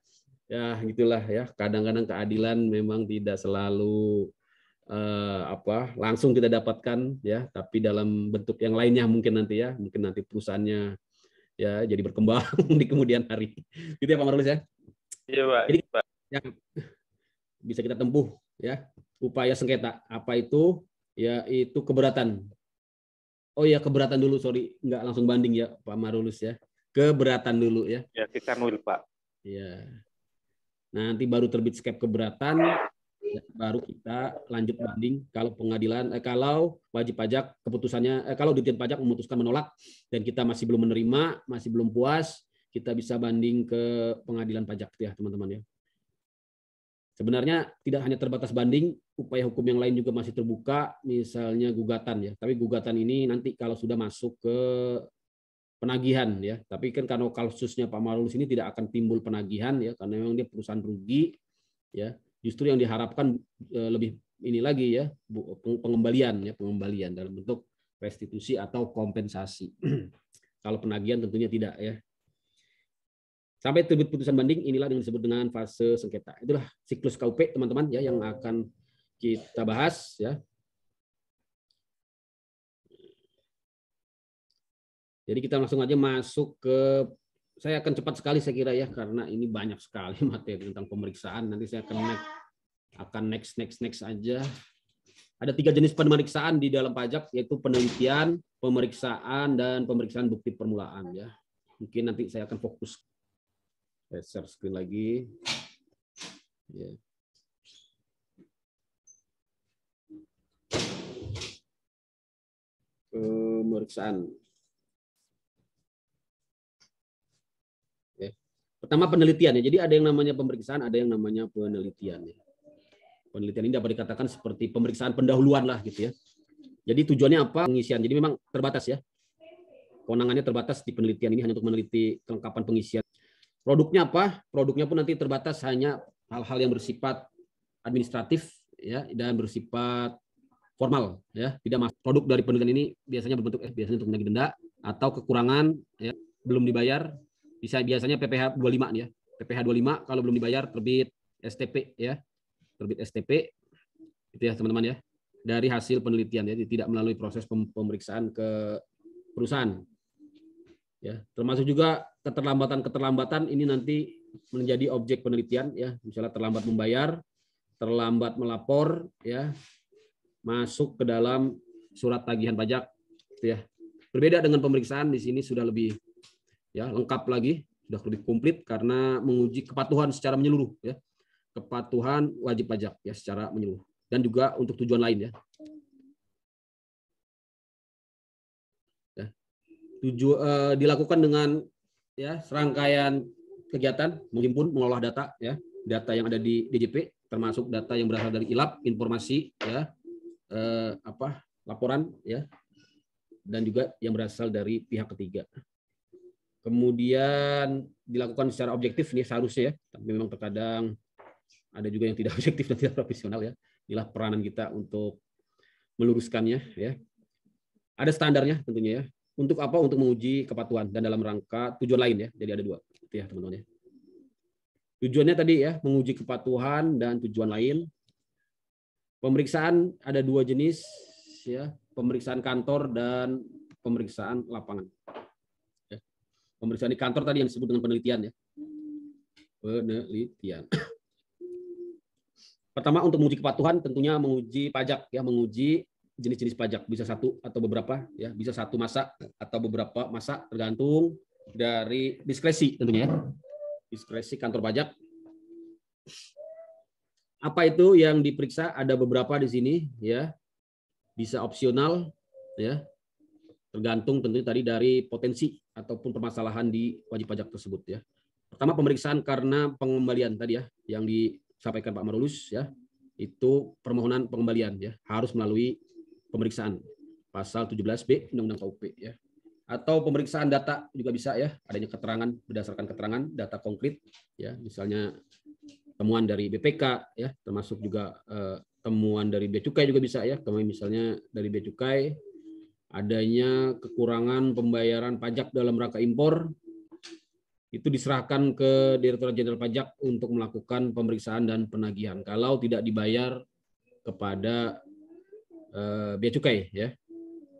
Ya gitulah ya, kadang-kadang keadilan memang tidak selalu langsung kita dapatkan ya, tapi dalam bentuk yang lainnya mungkin nanti ya, mungkin nanti perusahaannya ya jadi berkembang di kemudian hari. Gitu ya Pak Marulus ya. Iya Pak. Jadi yang bisa kita tempuh ya upaya sengketa apa itu ya, itu keberatan. Oh ya keberatan dulu, sorry nggak langsung banding ya Pak Marulus ya, keberatan dulu ya. Ya kita nul Pak. Ya. Nanti baru terbit skep keberatan, baru kita lanjut banding. Kalau pengadilan kalau wajib pajak keputusannya kalau Ditjen Pajak memutuskan menolak dan kita masih belum menerima, masih belum puas, kita bisa banding ke pengadilan pajak ya teman-teman ya. Sebenarnya tidak hanya terbatas banding, upaya hukum yang lain juga masih terbuka, misalnya gugatan ya. Tapi gugatan ini nanti kalau sudah masuk ke penagihan ya. Tapi kan karena kasusnya Pak Marulus ini tidak akan timbul penagihan ya, karena memang dia perusahaan rugi ya. Justru yang diharapkan lebih ini lagi ya, pengembalian dalam bentuk restitusi atau kompensasi. Kalau penagihan tentunya tidak ya. Sampai terbit putusan banding, inilah yang disebut dengan fase sengketa. Itulah siklus KUP teman-teman ya yang akan kita bahas ya. Jadi kita langsung aja masuk ke, saya akan cepat sekali saya kira ya, karena ini banyak sekali materi tentang pemeriksaan. Nanti saya akan next aja. Ada 3 jenis pemeriksaan di dalam pajak, yaitu penelitian, pemeriksaan, dan pemeriksaan bukti permulaan ya. Mungkin nanti saya akan fokus. Share screen lagi. Ya. Pemeriksaan. Ya. Pertama penelitian ya. Jadi ada yang namanya pemeriksaan, ada yang namanya penelitian. Ya. Penelitian ini dapat dikatakan seperti pemeriksaan pendahuluan lah gitu ya. Jadi tujuannya apa? Pengisian. Jadi memang terbatas ya. Kewenangannya terbatas di penelitian ini hanya untuk meneliti kelengkapan pengisian. Produknya apa? Produknya pun nanti terbatas hanya hal-hal yang bersifat administratif ya dan bersifat formal ya. Tidak masuk. Produk dari penelitian ini biasanya berbentuk biasanya untuk menagih denda atau kekurangan ya, belum dibayar. Biasanya PPh 25 ya. PPh 25 kalau belum dibayar terbit STP ya. Terbit STP itu ya teman-teman ya. Dari hasil penelitian ya, tidak melalui proses pemeriksaan ke perusahaan. Ya, termasuk juga keterlambatan ini nanti menjadi objek penelitian ya, misalnya terlambat membayar, terlambat melapor ya, masuk ke dalam surat tagihan pajak ya. Berbeda dengan pemeriksaan di sini sudah lebih ya lengkap lagi, sudah lebih komplit karena menguji kepatuhan secara menyeluruh ya. Kepatuhan wajib pajak ya secara menyeluruh dan juga untuk tujuan lain ya. Dilakukan dengan ya serangkaian kegiatan menghimpun, mengolah data ya, data yang ada di DJP termasuk data yang berasal dari ILAP, informasi ya, laporan ya, dan juga yang berasal dari pihak ketiga. Kemudian dilakukan secara objektif nih seharusnya ya, tapi memang terkadang ada juga yang tidak objektif dan tidak profesional ya. Inilah peranan kita untuk meluruskannya ya. Ada standarnya tentunya ya. Untuk apa? Untuk menguji kepatuhan dan dalam rangka tujuan lain ya. Jadi ada 2 itu ya teman-teman ya. Tujuannya tadi ya menguji kepatuhan dan tujuan lain. Pemeriksaan ada 2 jenis ya, pemeriksaan kantor dan pemeriksaan lapangan. Ya. Pemeriksaan di kantor tadi yang disebut dengan penelitian ya. Penelitian. Pertama untuk menguji kepatuhan tentunya menguji pajak ya, menguji jenis-jenis pajak, bisa 1 atau beberapa ya, bisa 1 masa atau beberapa masa tergantung dari diskresi tentunya ya. Diskresi kantor pajak. Apa itu yang diperiksa? Ada beberapa di sini ya. Bisa opsional ya. Tergantung tentunya tadi dari potensi ataupun permasalahan di wajib pajak tersebut ya. Pertama pemeriksaan karena pengembalian tadi ya yang disampaikan Pak Marulus ya. Itu permohonan pengembalian ya, harus melalui pemeriksaan pasal 17B Undang-Undang KUP ya. Atau pemeriksaan data juga bisa ya, adanya keterangan berdasarkan keterangan data konkret ya, misalnya temuan dari BPK ya, termasuk juga temuan dari Bea Cukai juga bisa ya, misalnya dari Bea Cukai adanya kekurangan pembayaran pajak dalam rangka impor, itu diserahkan ke Direktorat Jenderal Pajak untuk melakukan pemeriksaan dan penagihan kalau tidak dibayar kepada Bea Cukai ya,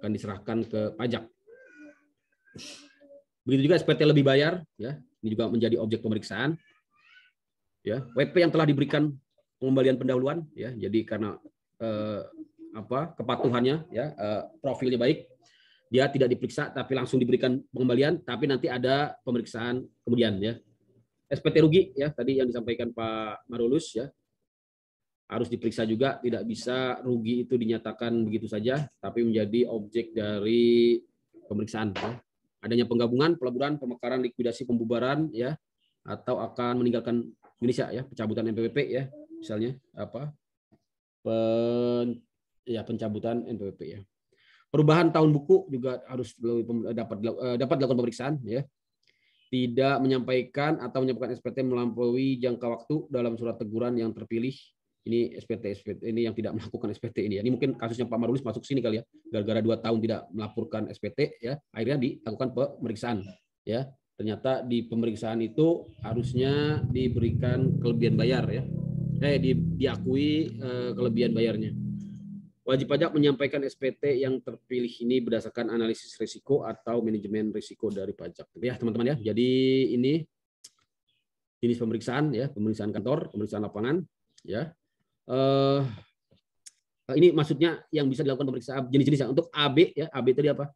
akan diserahkan ke pajak. Begitu juga SPT lebih bayar ya, ini juga menjadi objek pemeriksaan ya. WP yang telah diberikan pengembalian pendahuluan ya, jadi karena kepatuhannya ya, profilnya baik, dia tidak diperiksa tapi langsung diberikan pengembalian, tapi nanti ada pemeriksaan kemudian ya. SPT rugi ya, tadi yang disampaikan Pak Marulus ya, harus diperiksa juga, tidak bisa rugi itu dinyatakan begitu saja, tapi menjadi objek dari pemeriksaan. Ya. Adanya penggabungan, peleburan, pemekaran, likuidasi, pembubaran, ya, atau akan meninggalkan Indonesia, ya, pencabutan NPWP, ya, misalnya apa pencabutan NPWP ya. Perubahan tahun buku juga harus dapat dilakukan pemeriksaan ya. Tidak menyampaikan atau menyampaikan SPT melampaui jangka waktu dalam surat teguran yang terpilih. Ini SPT ini yang tidak melakukan SPT ini ya. Ini mungkin kasusnya Pak Marulis masuk sini kali ya. Gara-gara 2 tahun tidak melaporkan SPT ya, akhirnya dilakukan pemeriksaan ya. Ternyata di pemeriksaan itu harusnya diberikan kelebihan bayar ya. Diakui kelebihan bayarnya. Wajib pajak menyampaikan SPT yang terpilih ini berdasarkan analisis risiko atau manajemen risiko dari pajak. Ya, teman-teman ya. Jadi ini jenis pemeriksaan ya, pemeriksaan kantor, pemeriksaan lapangan ya. Ini maksudnya yang bisa dilakukan pemeriksaan jenis-jenis untuk AB ya. AB tadi apa?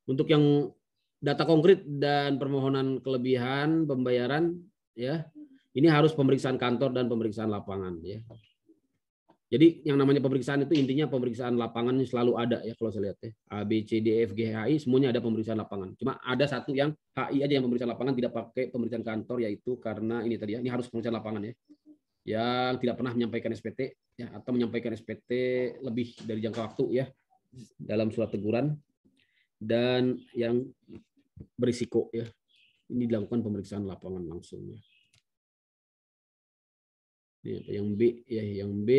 Untuk yang data konkret dan permohonan kelebihan pembayaran ya. Ini harus pemeriksaan kantor dan pemeriksaan lapangan ya. Jadi yang namanya pemeriksaan itu intinya pemeriksaan lapangan selalu ada ya kalau saya lihat ya. A, B, C, D, E, F, G, H, I semuanya ada pemeriksaan lapangan. Cuma ada satu yang HI aja yang pemeriksaan lapangan tidak pakai pemeriksaan kantor, yaitu karena ini tadi ya, ini harus pemeriksaan lapangan ya. Yang tidak pernah menyampaikan SPT ya, atau menyampaikan SPT lebih dari jangka waktu ya dalam surat teguran, dan yang berisiko ya. Ini dilakukan pemeriksaan lapangan langsung ya. Yang B ya, yang B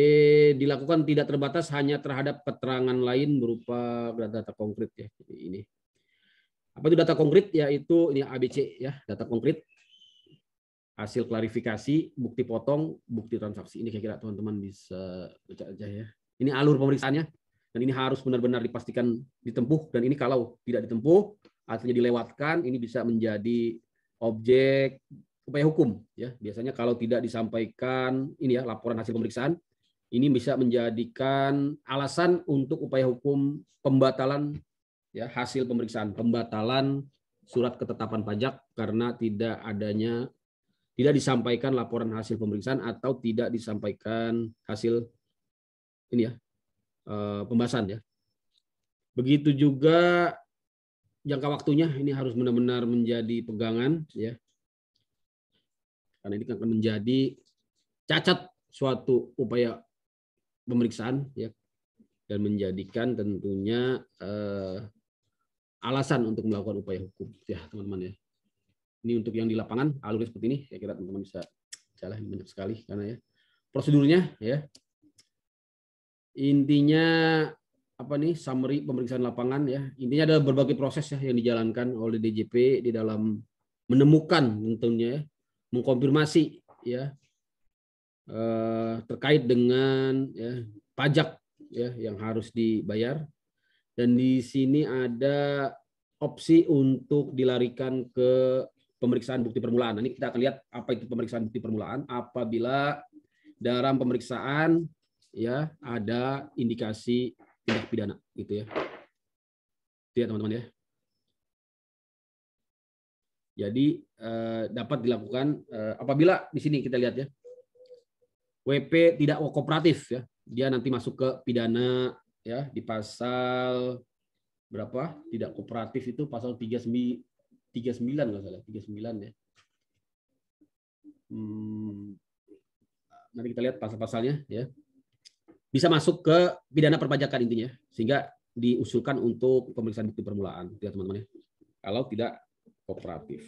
dilakukan tidak terbatas hanya terhadap keterangan lain berupa data konkret ya. Ini apa itu data konkret? Yaitu ini ABC ya, data konkret, hasil klarifikasi, bukti potong, bukti transaksi. Ini kira-kira teman-teman bisa baca aja ya. Ini alur pemeriksaannya dan ini harus benar-benar dipastikan ditempuh, dan ini kalau tidak ditempuh artinya dilewatkan, ini bisa menjadi objek upaya hukum ya. Biasanya kalau tidak disampaikan ini ya laporan hasil pemeriksaan, ini bisa menjadikan alasan untuk upaya hukum pembatalan ya hasil pemeriksaan, pembatalan surat ketetapan pajak karena tidak disampaikan laporan hasil pemeriksaan atau tidak disampaikan hasil ini ya pembahasan ya. Begitu juga jangka waktunya ini harus benar-benar menjadi pegangan ya. Karena ini akan menjadi cacat suatu upaya pemeriksaan ya, dan menjadikan tentunya alasan untuk melakukan upaya hukum ya teman-teman ya. Ini untuk yang di lapangan alurnya seperti ini, saya kira teman-teman bisa jalan banyak sekali karena ya prosedurnya ya. Intinya apa nih, summary pemeriksaan lapangan ya. Intinya ada berbagai proses ya yang dijalankan oleh DJP di dalam menemukan tentunya ya, mengkonfirmasi ya terkait dengan ya, pajak ya yang harus dibayar, dan di sini ada opsi untuk dilarikan ke pemeriksaan bukti permulaan. Ini kita akan lihat apa itu pemeriksaan bukti permulaan apabila dalam pemeriksaan ya ada indikasi tindak pidana gitu ya. Itu ya teman-teman ya. Jadi dapat dilakukan apabila di sini kita lihat ya, WP tidak kooperatif ya, dia nanti masuk ke pidana ya di pasal berapa? Tidak kooperatif itu pasal 39 nggak salah, 39 ya. Nanti kita lihat pasal-pasalnya ya. Bisa masuk ke pidana perpajakan intinya, sehingga diusulkan untuk pemeriksaan bukti permulaan ya teman-teman ya. Kalau tidak kooperatif.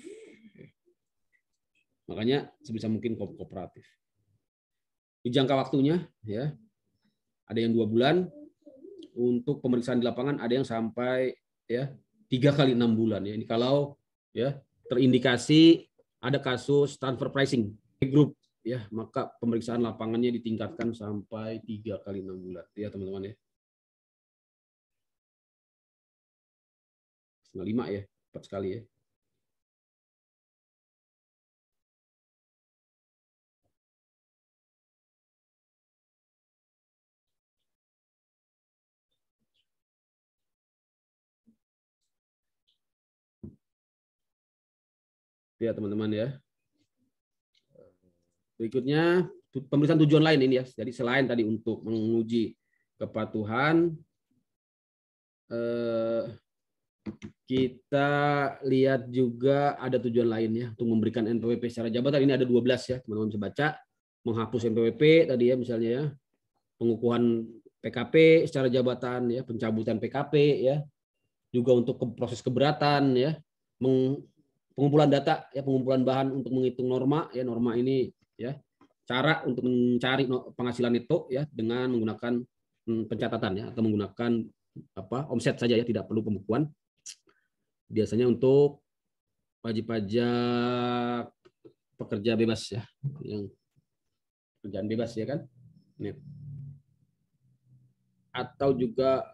Makanya sebisa mungkin kooperatif. Di jangka waktunya ya, ada yang 2 bulan untuk pemeriksaan di lapangan, ada yang sampai ya 3 kali 6 bulan ya. Ini kalau ya terindikasi ada kasus transfer pricing grup ya, maka pemeriksaan lapangannya ditingkatkan sampai 3 kali 6 bulan ya teman-teman ya. Setengah 5 ya, 4 sekali ya. Ya teman-teman ya. Berikutnya pemeriksaan tujuan lain ini ya. Jadi selain tadi untuk menguji kepatuhan, kita lihat juga ada tujuan lain ya untuk memberikan NPWP secara jabatan. Ini ada 12 ya teman-teman bisa baca. menghapus NPWP tadi ya misalnya ya, pengukuhan PKP secara jabatan ya, pencabutan PKP ya, juga untuk proses keberatan ya, pengumpulan data ya, pengumpulan bahan untuk menghitung norma ya, norma ini ya, cara untuk mencari penghasilan neto ya dengan menggunakan pencatatan ya, atau menggunakan omset saja ya, tidak perlu pembukuan. Biasanya untuk wajib pajak pekerja bebas ya, yang pekerjaan bebas ya kan, atau juga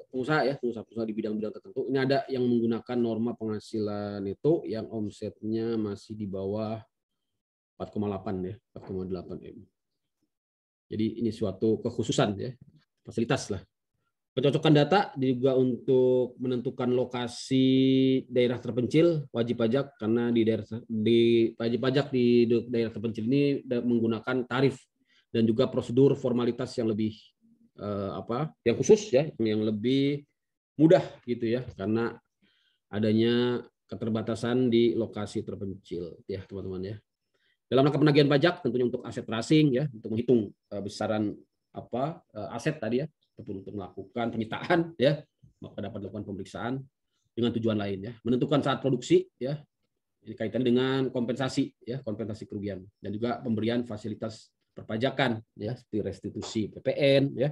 pengusaha ya, pengusaha di bidang-bidang tertentu. Ini ada yang menggunakan norma penghasilan neto yang omsetnya masih di bawah 4,8 ya, 4,8 M. Jadi ini suatu kekhususan ya, fasilitas lah. Pencocokan data juga untuk menentukan lokasi daerah terpencil wajib pajak, karena di wajib pajak di daerah terpencil ini menggunakan tarif dan juga prosedur formalitas yang lebih yang khusus ya, yang lebih mudah gitu ya, karena adanya keterbatasan di lokasi terpencil ya teman-teman ya. Dalam rangka penagihan pajak tentunya untuk aset tracing ya, untuk menghitung besaran aset tadi ya, ataupun untuk melakukan penyitaan ya, maka dapat dilakukan pemeriksaan dengan tujuan lain ya, menentukan saat produksi ya, ini kaitannya dengan kompensasi ya, kompensasi kerugian, dan juga pemberian fasilitas perpajakan ya, seperti restitusi PPN ya,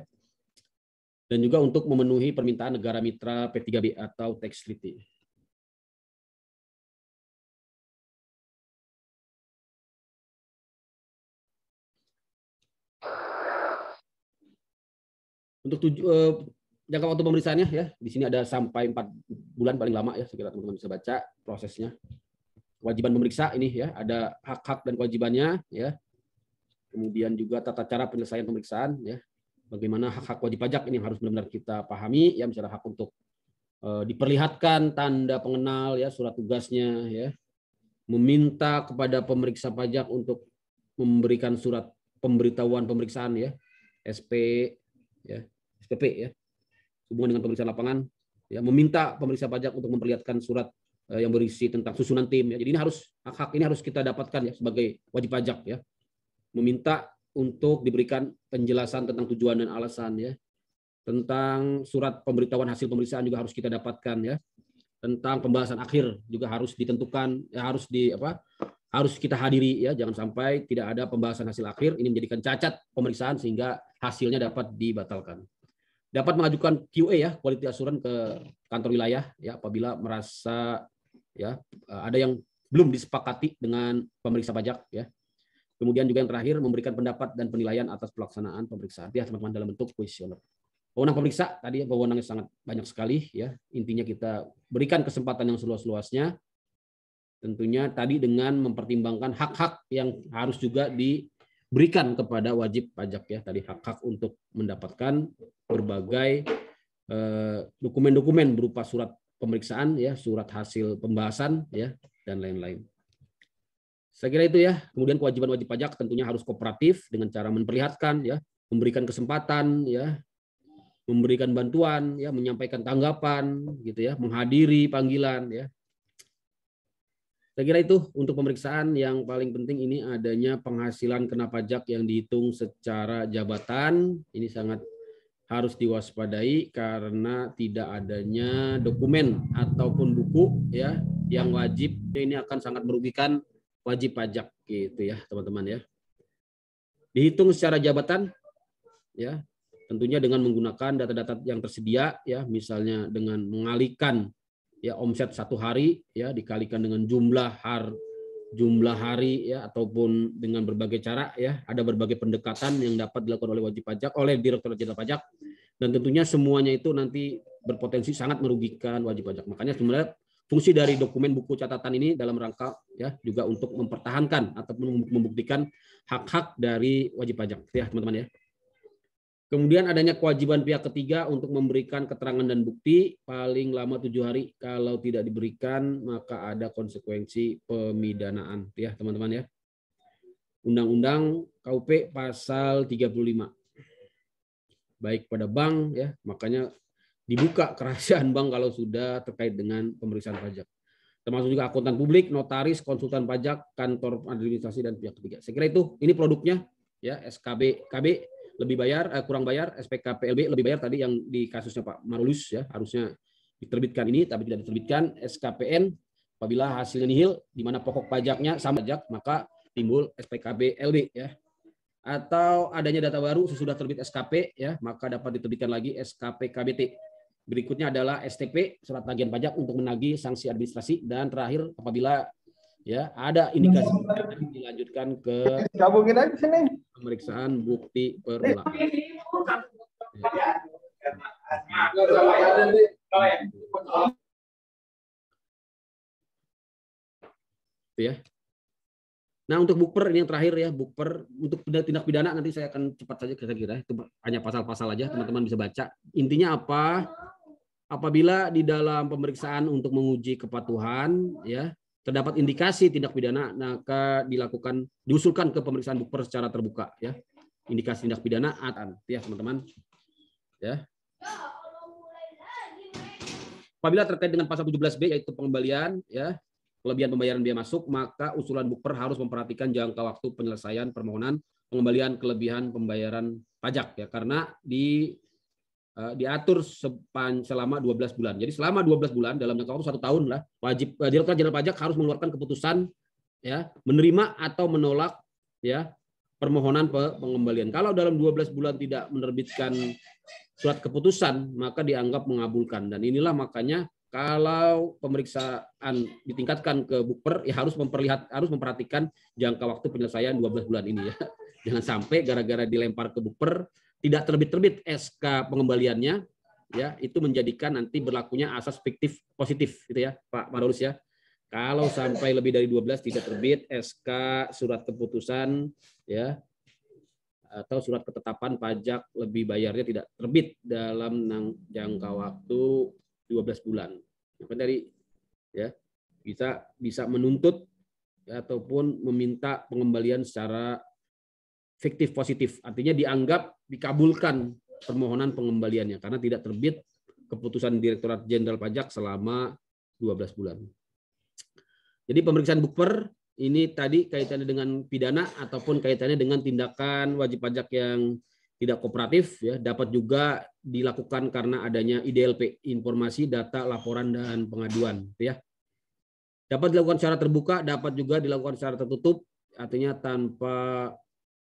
dan juga untuk memenuhi permintaan negara mitra P3B atau tax treaty. Untuk jangka waktu pemeriksaannya ya, di sini ada sampai 4 bulan paling lama ya, sekira teman-teman bisa baca prosesnya. Kewajiban pemeriksa ini ya, ada hak-hak dan kewajibannya ya. Kemudian juga tata cara penyelesaian pemeriksaan ya. Bagaimana hak-hak wajib pajak ini harus benar-benar kita pahami ya, misalnya hak untuk diperlihatkan tanda pengenal ya, surat tugasnya ya. Meminta kepada pemeriksa pajak untuk memberikan surat pemberitahuan pemeriksaan ya, SP ya, SPP ya, hubungan dengan pemeriksaan lapangan ya, meminta pemeriksa pajak untuk memperlihatkan surat yang berisi tentang susunan tim ya. Jadi ini harus hak-hak ini harus kita dapatkan ya sebagai wajib pajak ya. Meminta untuk diberikan penjelasan tentang tujuan dan alasan ya. Tentang surat pemberitahuan hasil pemeriksaan juga harus kita dapatkan ya. Tentang pembahasan akhir juga harus ditentukan ya, harus kita hadiri ya, jangan sampai tidak ada pembahasan hasil akhir, ini menjadikan cacat pemeriksaan sehingga hasilnya dapat dibatalkan. Dapat mengajukan QA ya, quality assurance ke kantor wilayah ya, apabila merasa ya ada yang belum disepakati dengan pemeriksa pajak ya. Kemudian juga yang terakhir, memberikan pendapat dan penilaian atas pelaksanaan pemeriksaan ya teman-teman, dalam bentuk kuesioner. Wewenang pemeriksa tadi wewenangnya sangat banyak sekali ya. Intinya kita berikan kesempatan yang seluas-luasnya. Tentunya tadi dengan mempertimbangkan hak-hak yang harus juga diberikan kepada wajib pajak ya. Tadi hak-hak untuk mendapatkan berbagai dokumen-dokumen berupa surat pemeriksaan ya, surat hasil pembahasan ya, dan lain-lain. Saya kira itu ya. Kemudian kewajiban wajib pajak tentunya harus kooperatif dengan cara memperlihatkan ya, memberikan kesempatan ya, memberikan bantuan ya, menyampaikan tanggapan gitu ya, menghadiri panggilan ya. Saya kira itu untuk pemeriksaan. Yang paling penting ini adanya penghasilan kena pajak yang dihitung secara jabatan. Ini sangat harus diwaspadai karena tidak adanya dokumen ataupun buku ya yang wajib, ini akan sangat merugikan wajib pajak gitu ya teman-teman ya. Dihitung secara jabatan ya, tentunya dengan menggunakan data-data yang tersedia ya, misalnya dengan mengalihkan ya omset satu hari ya dikalikan dengan jumlah hari ya, ataupun dengan berbagai cara ya, ada berbagai pendekatan yang dapat dilakukan oleh wajib pajak, oleh Direktorat Jenderal Pajak, dan tentunya semuanya itu nanti berpotensi sangat merugikan wajib pajak. Makanya sebenarnya fungsi dari dokumen buku catatan ini dalam rangka ya juga untuk mempertahankan ataupun membuktikan hak-hak dari wajib pajak ya teman-teman ya. Kemudian adanya kewajiban pihak ketiga untuk memberikan keterangan dan bukti paling lama 7 hari. Kalau tidak diberikan maka ada konsekuensi pemidanaan ya teman-teman ya. Undang-Undang KUP pasal 35. Baik pada bank ya, makanya dibuka kerahasiaan bank kalau sudah terkait dengan pemeriksaan pajak. termasuk juga akuntan publik, notaris, konsultan pajak, kantor administrasi dan pihak ketiga. Saya kira itu, ini produknya ya, SKB KB lebih bayar, kurang bayar, SPKPLB lebih bayar tadi yang di kasusnya Pak Marulus ya, harusnya diterbitkan ini tapi tidak diterbitkan. SKPN apabila hasilnya nihil di mana pokok pajaknya sama pajak, maka timbul SPKBLB ya. Atau adanya data baru sesudah terbit SKP ya, maka dapat diterbitkan lagi SKPKBT. Berikutnya adalah STP, surat tagihan pajak untuk menagih sanksi administrasi, dan terakhir apabila ya ada indikasi dilanjutkan ke Gabungin aja sini. pemeriksaan bukti permulaan. Ya. Nah, untuk bukper ini yang terakhir ya, bukper untuk tindak pidana nanti saya akan cepat saja kira-kira, itu hanya pasal-pasal aja, teman-teman bisa baca. Intinya apa? Apabila di dalam pemeriksaan untuk menguji kepatuhan ya terdapat indikasi tindak pidana, maka diusulkan ke pemeriksaan bukper secara terbuka ya. Indikasi tindak pidana ya teman-teman. Ya. Apabila terkait dengan pasal 17B yaitu pengembalian ya, kelebihan pembayaran biaya masuk, maka usulan bukper harus memperhatikan jangka waktu penyelesaian permohonan pengembalian kelebihan pembayaran pajak ya, karena diatur selama 12 bulan. Jadi selama 12 bulan dalam jangka waktu 1 tahun lah, wajib Direktorat Jenderal Pajak harus mengeluarkan keputusan ya, menerima atau menolak ya permohonan pengembalian. Kalau dalam 12 bulan tidak menerbitkan surat keputusan, maka dianggap mengabulkan. Dan inilah makanya kalau pemeriksaan ditingkatkan ke bukper ya harus memperhatikan jangka waktu penyelesaian 12 bulan ini ya. Jangan sampai gara-gara dilempar ke bukper tidak terbit-terbit SK pengembaliannya ya, itu menjadikan nanti berlakunya asas fiktif positif gitu ya Pak Marulus ya. Kalau sampai lebih dari 12 tidak terbit SK surat keputusan ya atau surat ketetapan pajak lebih bayarnya tidak terbit dalam jangka waktu 12 bulan. Maka dari ya bisa menuntut ya, ataupun meminta pengembalian secara fiktif positif, artinya dianggap dikabulkan permohonan pengembaliannya karena tidak terbit keputusan Direktorat Jenderal Pajak selama 12 bulan. Jadi pemeriksaan bukper ini tadi kaitannya dengan pidana ataupun kaitannya dengan tindakan wajib pajak yang tidak kooperatif ya, dapat juga dilakukan karena adanya IDLP, informasi data laporan dan pengaduan ya. Dapat dilakukan secara terbuka, dapat juga dilakukan secara tertutup, artinya tanpa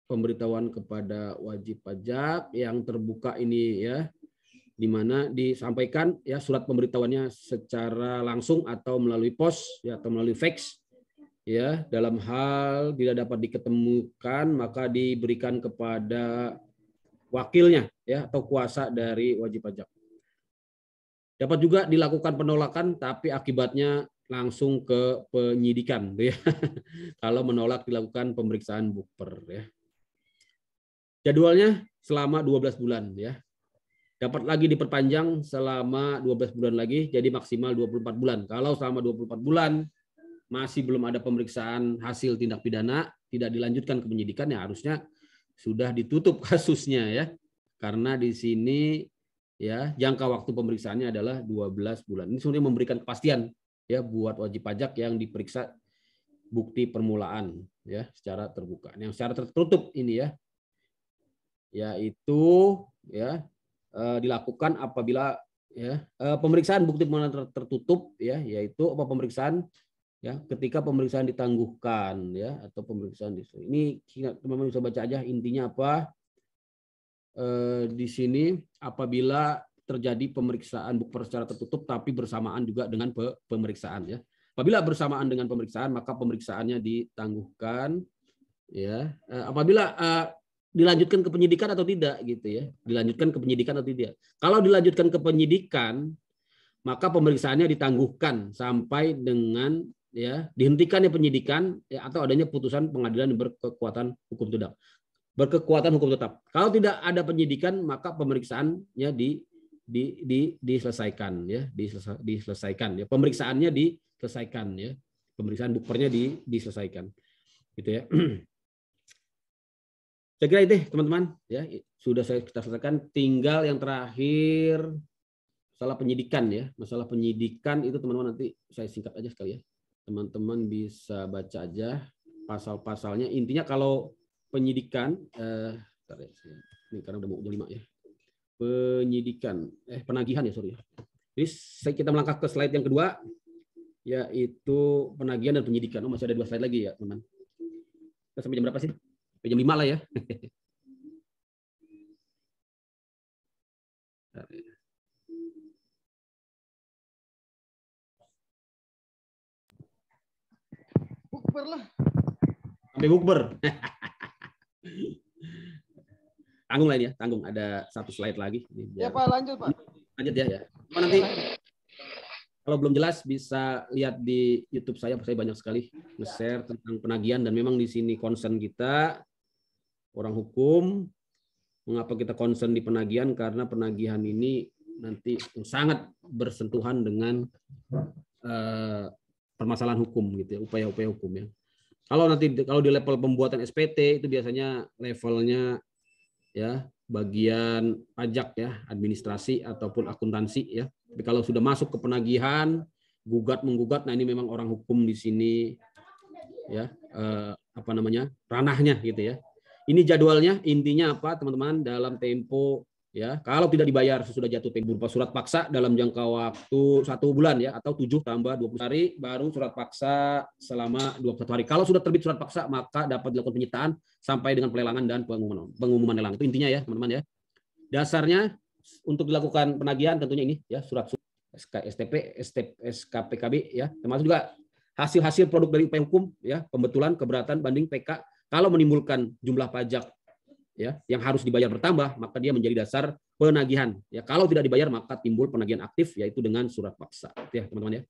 pemberitahuan kepada wajib pajak. Yang terbuka ini ya, di mana disampaikan ya surat pemberitahuannya secara langsung atau melalui pos ya, atau melalui fax ya. Dalam hal tidak dapat diketemukan maka diberikan kepada wakilnya ya atau kuasa dari wajib pajak. Dapat juga dilakukan penolakan tapi akibatnya langsung ke penyidikan ya. Kalau menolak dilakukan pemeriksaan bukper ya. Jadwalnya selama 12 bulan ya. Dapat lagi diperpanjang selama 12 bulan lagi jadi maksimal 24 bulan. Kalau selama 24 bulan masih belum ada pemeriksaan hasil tindak pidana, tidak dilanjutkan ke penyidikan ya harusnya sudah ditutup kasusnya ya. Karena di sini ya jangka waktu pemeriksaannya adalah 12 bulan. Ini sebenarnya memberikan kepastian ya buat wajib pajak yang diperiksa bukti permulaan ya secara terbuka. Yang secara tertutup ini ya, yaitu ya dilakukan apabila ya pemeriksaan bukti permulaan tertutup ya, yaitu pemeriksaan ya ketika pemeriksaan ditangguhkan ya atau pemeriksaan ini teman-teman bisa baca aja intinya apa di sini apabila terjadi pemeriksaan bukper secara tertutup tapi bersamaan juga dengan pemeriksaan ya. Apabila bersamaan dengan pemeriksaan maka pemeriksaannya ditangguhkan ya. Apabila dilanjutkan ke penyidikan atau tidak gitu ya. Dilanjutkan ke penyidikan atau tidak. Kalau dilanjutkan ke penyidikan maka pemeriksaannya ditangguhkan sampai dengan ya dihentikannya penyidikan ya, atau adanya putusan pengadilan yang berkekuatan hukum tetap. Kalau tidak ada penyidikan maka pemeriksaannya diselesaikan ya, diselesaikan ya. Pemeriksaannya diselesaikan ya. Pemeriksaan bukpernya diselesaikan. Gitu ya. Saya kira itu teman-teman ya sudah kita selesaikan, tinggal yang terakhir masalah penyidikan ya. Masalah penyidikan itu teman-teman nanti saya singkat aja sekali ya. Teman-teman bisa baca aja pasal-pasalnya. Intinya kalau penyidikan, ini karena udah mau jam 5 ya. Penyidikan, penagihan ya, sorry. Jadi kita melangkah ke slide yang kedua, yaitu penagihan dan penyidikan. Masih ada 2 slide lagi ya, teman. Kita sampai jam berapa sih? Sampai jam 5 lah ya. Bukber lah. Sampai bukber. Tanggung lah ini ya, tanggung. Ada 1 slide lagi. Ya Pak, lanjut Pak. Lanjut ya. Nanti kalau belum jelas bisa lihat di YouTube saya banyak sekali nge-share tentang penagihan, dan memang di sini concern kita orang hukum. Mengapa kita concern di penagihan? Karena penagihan ini nanti sangat bersentuhan dengan permasalahan hukum gitu ya, upaya-upaya hukum ya. Kalau di level pembuatan SPT itu biasanya levelnya ya bagian pajak ya, administrasi ataupun akuntansi ya. Tapi kalau sudah masuk ke penagihan, gugat-menggugat, nah ini memang orang hukum di sini ya, ranahnya gitu ya. Ini jadwalnya, intinya apa teman-teman, dalam tempo ya, kalau tidak dibayar sesudah jatuh tempo berupa surat paksa dalam jangka waktu 1 bulan ya, atau 7 tambah 20 hari, baru surat paksa selama 21 hari. Kalau sudah terbit surat paksa, maka dapat dilakukan penyitaan sampai dengan pelelangan dan pengumuman lelang. Itu intinya ya teman-teman ya. Dasarnya untuk dilakukan penagihan tentunya ini ya, surat STP, SKPKB ya, termasuk juga hasil-hasil produk dari upaya hukum ya, pembetulan, keberatan, banding, PK. Kalau menimbulkan jumlah pajak ya yang harus dibayar bertambah, maka dia menjadi dasar penagihan. Ya, kalau tidak dibayar maka timbul penagihan aktif, yaitu dengan surat paksa. Itu ya teman-teman ya.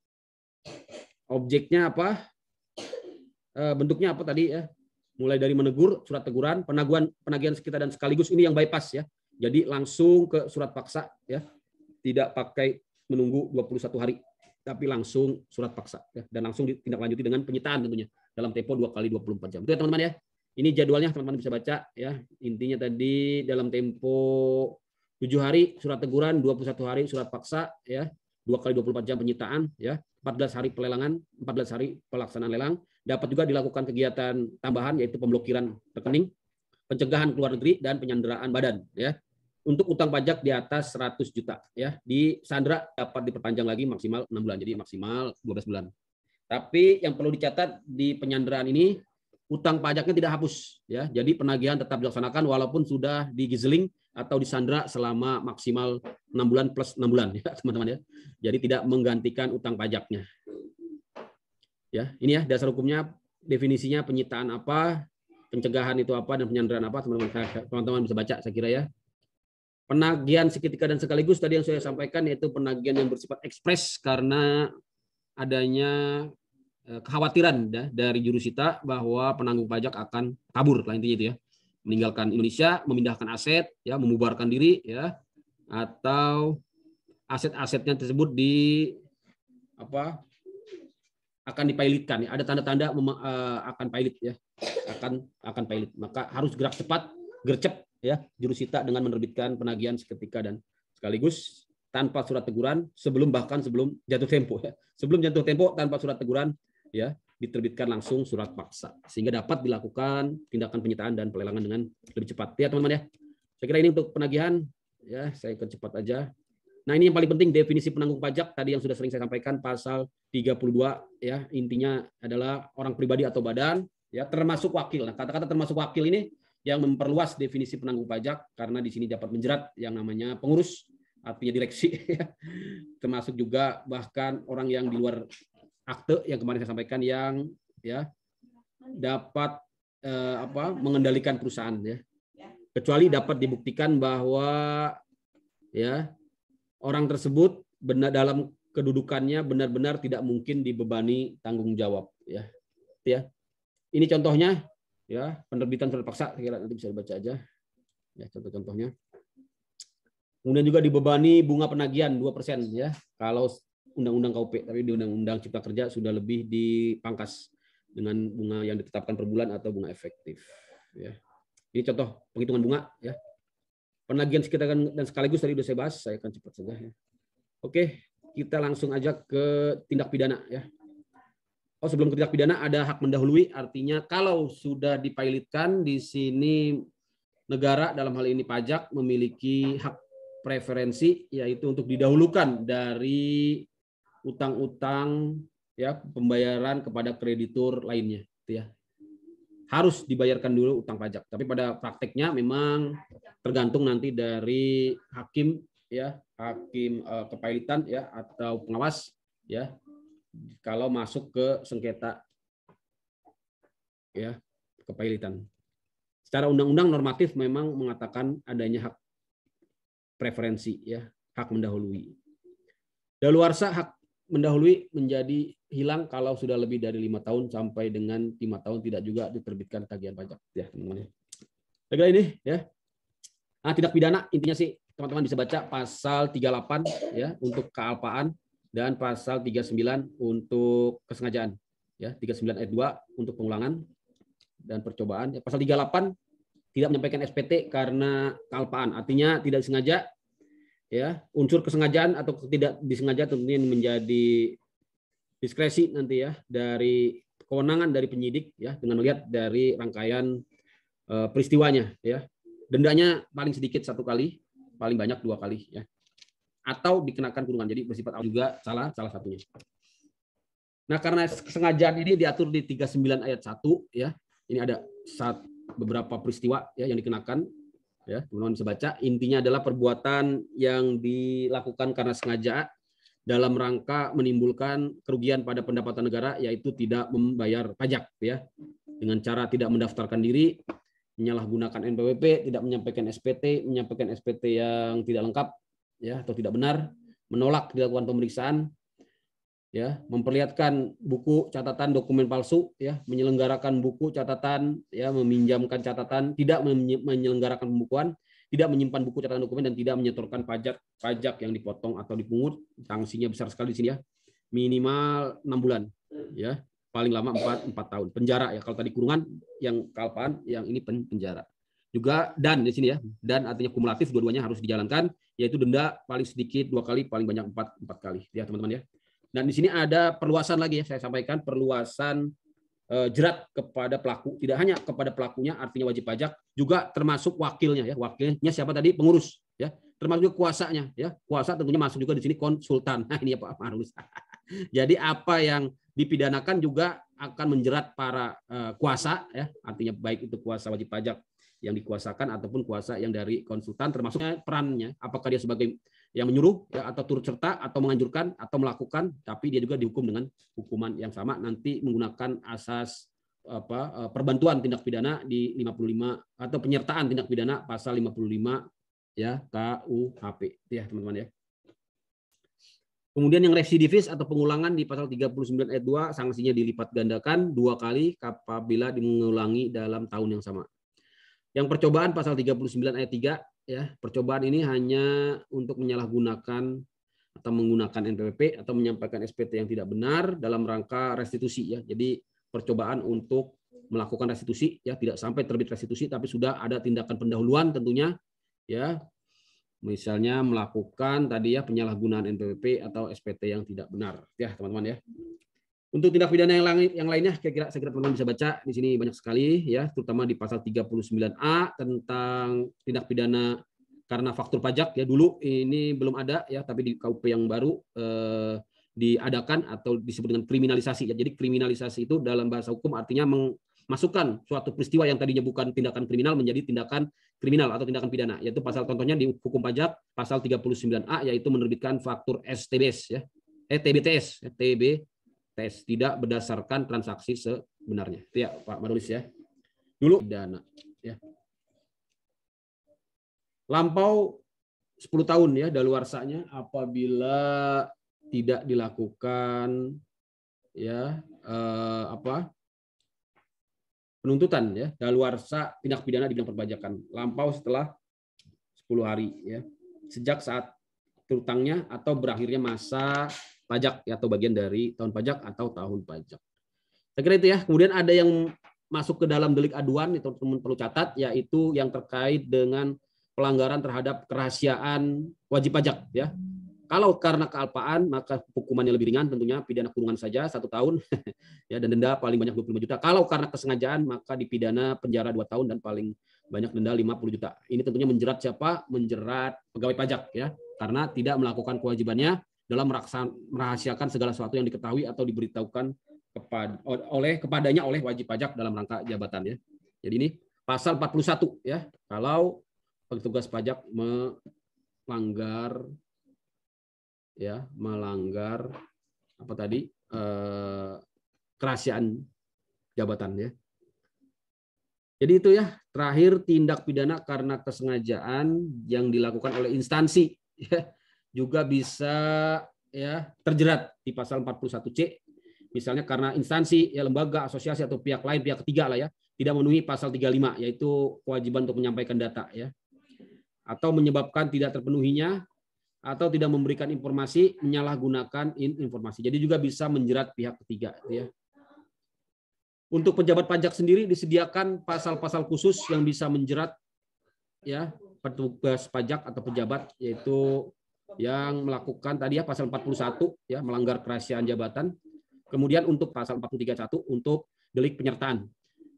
Objeknya apa? Bentuknya apa tadi ya? Mulai dari menegur, surat teguran, penagihan sekitar dan sekaligus, ini yang bypass ya. Jadi langsung ke surat paksa ya. Tidak pakai menunggu 21 hari, tapi langsung surat paksa ya, dan langsung ditindaklanjuti dengan penyitaan tentunya dalam tempo 2 kali 24 jam. Itu ya teman-teman ya. Ini jadwalnya teman-teman bisa baca ya. Intinya tadi dalam tempo 7 hari surat teguran, 21 hari surat paksa ya, 2 kali 24 jam penyitaan ya, 14 hari pelelangan, 14 hari pelaksanaan lelang. Dapat juga dilakukan kegiatan tambahan yaitu pemblokiran rekening, pencegahan keluar negeri, dan penyanderaan badan ya. Untuk utang pajak di atas 100 juta ya, di sandra dapat diperpanjang lagi maksimal 6 bulan, jadi maksimal 12 bulan. Tapi yang perlu dicatat di penyanderaan ini, utang pajaknya tidak hapus ya. Jadi penagihan tetap dilaksanakan walaupun sudah digizeling atau disandra selama maksimal 6 bulan plus 6 bulan ya, teman-teman ya. Jadi tidak menggantikan utang pajaknya. Ya, ini ya dasar hukumnya, definisinya penyitaan apa, pencegahan itu apa, dan penyanderaan apa, teman-teman bisa baca saya kira ya. Penagihan seketika dan sekaligus tadi yang saya sampaikan, yaitu penagihan yang bersifat ekspres karena adanya kekhawatiran ya, dari jurusita bahwa penanggung pajak akan kabur, lah intinya itu ya, meninggalkan Indonesia, memindahkan aset ya, membubarkan diri ya, atau aset-asetnya tersebut akan dipilotkan ya, ada tanda-tanda akan pilot ya, akan pilot, maka harus gerak cepat, gercep ya jurusita dengan menerbitkan penagihan seketika dan sekaligus tanpa surat teguran sebelum jatuh tempo ya. Sebelum jatuh tempo tanpa surat teguran ya, diterbitkan langsung surat paksa sehingga dapat dilakukan tindakan penyitaan dan pelelangan dengan lebih cepat ya teman-teman ya. Saya kira ini untuk penagihan ya, saya akan cepat aja. Nah, ini yang paling penting, definisi penanggung pajak tadi yang sudah sering saya sampaikan, pasal 32 ya, intinya adalah orang pribadi atau badan ya, termasuk wakil. Nah, kata-kata termasuk wakil ini yang memperluas definisi penanggung pajak karena di sini dapat menjerat yang namanya pengurus, artinya direksi ya. Termasuk juga bahkan orang yang di luar akte yang kemarin saya sampaikan, yang ya dapat mengendalikan perusahaan ya, kecuali dapat dibuktikan bahwa ya orang tersebut benar dalam kedudukannya benar-benar tidak mungkin dibebani tanggung jawab ya. Ini contohnya ya, penerbitan surat paksa, kira nanti bisa dibaca aja ya contoh-contohnya. Kemudian juga dibebani bunga penagihan 2% ya, kalau undang-undang KUP, tapi di undang-undang Cipta Kerja sudah lebih dipangkas dengan bunga yang ditetapkan per bulan atau bunga efektif ya. Ini contoh penghitungan bunga ya. Penagihan sekitar dan sekaligus tadi sudah saya bahas, saya akan cepat saja ya. Oke, kita langsung aja ke tindak pidana ya. Oh, sebelum ke tindak pidana ada hak mendahului, artinya kalau sudah dipilotkan di sini negara dalam hal ini pajak memiliki hak preferensi yaitu untuk didahulukan dari utang-utang ya pembayaran kepada kreditur lainnya ya. Harus dibayarkan dulu utang pajak, tapi pada prakteknya memang tergantung nanti dari hakim ya, hakim kepailitan ya atau pengawas ya kalau masuk ke sengketa ya kepailitan. Secara undang-undang normatif memang mengatakan adanya hak preferensi ya, hak mendahului. Daluarsa hak mendahului menjadi hilang kalau sudah lebih dari 5 tahun sampai dengan 5 tahun tidak juga diterbitkan tagihan pajak ya teman-teman. Segala ini ya. Nah, tindak pidana intinya sih teman-teman bisa baca pasal 38 ya untuk kealpaan dan pasal 39 untuk kesengajaan ya, 39 ayat 2 untuk pengulangan dan percobaan. Pasal 38 tidak menyampaikan SPT karena kealpaan, artinya tidak sengaja ya. Unsur kesengajaan atau tidak disengaja tentunya menjadi diskresi nanti ya dari kewenangan dari penyidik ya dengan melihat dari rangkaian peristiwanya ya. Dendanya paling sedikit 1 kali, paling banyak 2 kali ya. Atau dikenakan kurungan. Jadi bersifat juga salah satunya. Nah, karena kesengajaan ini diatur di 39 ayat 1 ya. Ini ada beberapa peristiwa ya yang dikenakan ya, teman-teman bisa baca. Intinya adalah perbuatan yang dilakukan karena sengaja dalam rangka menimbulkan kerugian pada pendapatan negara yaitu tidak membayar pajak ya. Dengan cara tidak mendaftarkan diri, menyalahgunakan NPWP, tidak menyampaikan SPT yang tidak lengkap ya atau tidak benar, menolak dilakukan pemeriksaan ya, memperlihatkan buku catatan dokumen palsu ya, menyelenggarakan buku catatan ya, meminjamkan catatan, tidak menyelenggarakan pembukuan, tidak menyimpan buku catatan dokumen dan tidak menyetorkan pajak yang dipotong atau dipungut. Sanksinya besar sekali di sini ya. Minimal 6 bulan ya, paling lama 4 tahun penjara ya. Kalau tadi kurungan, yang kealpaan, yang ini penjara. Juga dan di sini ya, dan artinya kumulatif dua-duanya harus dijalankan, yaitu denda paling sedikit 2 kali, paling banyak 4 kali ya teman-teman ya. Dan di sini ada perluasan lagi ya, saya sampaikan perluasan jerat kepada pelaku, tidak hanya kepada pelakunya artinya wajib pajak, juga termasuk wakilnya ya. Wakilnya siapa tadi? Pengurus ya, termasuk juga kuasanya ya. Kuasa tentunya masuk juga di sini konsultan. Nah, ini ya Pak Marulus. Jadi apa yang dipidanakan juga akan menjerat para kuasa ya, artinya baik itu kuasa wajib pajak yang dikuasakan ataupun kuasa yang dari konsultan, termasuk perannya apakah dia sebagai yang menyuruh ya, atau turut serta atau menganjurkan atau melakukan, tapi dia juga dihukum dengan hukuman yang sama nanti menggunakan asas perbantuan tindak pidana di 55 atau penyertaan tindak pidana pasal 55 ya KUHP ya teman-teman ya. Kemudian yang residivis atau pengulangan di pasal 39 ayat 2 sanksinya dilipat gandakan 2 kali apabila mengulangi dalam tahun yang sama. Yang percobaan pasal 39 ayat 3 ya, percobaan ini hanya untuk menyalahgunakan atau menggunakan NPWP atau menyampaikan SPT yang tidak benar dalam rangka restitusi ya. Jadi percobaan untuk melakukan restitusi ya, tidak sampai terbit restitusi tapi sudah ada tindakan pendahuluan tentunya ya. Misalnya melakukan tadi ya penyalahgunaan NPWP atau SPT yang tidak benar ya teman-teman ya. Untuk tindak pidana yang lainnya saya kira teman-teman bisa baca di sini banyak sekali ya, terutama di pasal 39A tentang tindak pidana karena faktur pajak ya. Dulu ini belum ada ya, tapi di KUP yang baru diadakan atau disebut dengan kriminalisasi ya. Jadi kriminalisasi itu dalam bahasa hukum artinya memasukkan suatu peristiwa yang tadinya bukan tindakan kriminal menjadi tindakan kriminal atau tindakan pidana, yaitu pasal contohnya di hukum pajak pasal 39A yaitu menerbitkan faktur STBS ya, TBTS ya, TBTS tidak berdasarkan transaksi sebenarnya. Itu ya Pak Marulis ya. Dulu dana ya. Lampau 10 tahun ya daluarsanya apabila tidak dilakukan ya penuntutan ya, daluarsa tindak pidana di bidang perpajakan. Lampau setelah 10 hari ya. Sejak saat terutangnya atau berakhirnya masa pajak ya, atau bagian dari tahun pajak atau tahun pajak. Saya kira itu ya. Kemudian ada yang masuk ke dalam delik aduan, itu teman-teman perlu catat, yaitu yang terkait dengan pelanggaran terhadap kerahasiaan wajib pajak ya. Kalau karena kealpaan, maka hukumannya lebih ringan, tentunya pidana kurungan saja 1 tahun ya, dan denda paling banyak 25 juta. Kalau karena kesengajaan, maka dipidana penjara 2 tahun dan paling banyak denda 50 juta. Ini tentunya menjerat siapa? Menjerat pegawai pajak ya, karena tidak melakukan kewajibannya dalam merahasiakan segala sesuatu yang diketahui atau diberitahukan kepadanya oleh wajib pajak dalam rangka jabatan ya. Jadi ini pasal 41 ya, kalau petugas pajak melanggar apa tadi, kerahasiaan jabatan ya. Jadi itu ya, terakhir tindak pidana karena kesengajaan yang dilakukan oleh instansi ya, juga bisa ya terjerat di pasal 41C. Misalnya karena instansi ya, lembaga, asosiasi atau pihak lain, pihak ketiga lah ya, tidak memenuhi pasal 35 yaitu kewajiban untuk menyampaikan data ya. Atau menyebabkan tidak terpenuhinya atau tidak memberikan informasi, menyalahgunakan informasi. Jadi juga bisa menjerat pihak ketiga ya. Untuk pejabat pajak sendiri disediakan pasal-pasal khusus yang bisa menjerat ya petugas pajak atau pejabat, yaitu yang melakukan tadi ya pasal 41 ya, melanggar kerahasiaan jabatan. Kemudian untuk pasal 431 untuk delik penyertaan.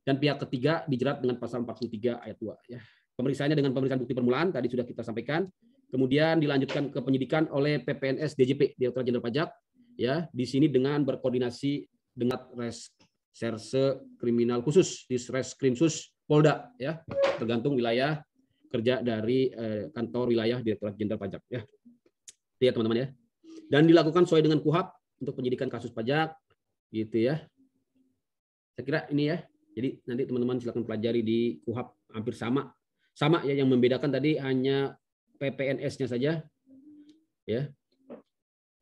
Dan pihak ketiga dijerat dengan pasal 43 ayat 2 ya. Pemeriksaannya dengan pemeriksaan bukti permulaan tadi sudah kita sampaikan. Kemudian dilanjutkan ke penyidikan oleh PPNS DJP, Direktorat Jenderal Pajak ya, di sini dengan berkoordinasi dengan Reserse Kriminal Khusus di Reskrimsus Polda ya, tergantung wilayah kerja dari kantor wilayah Direktorat Jenderal Pajak ya. Lihat teman-teman ya. Dan dilakukan sesuai dengan KUHP untuk penyidikan kasus pajak gitu ya. Saya kira ini ya. Jadi nanti teman-teman silakan pelajari di KUHP, hampir sama ya, yang membedakan tadi hanya PPNS-nya saja ya.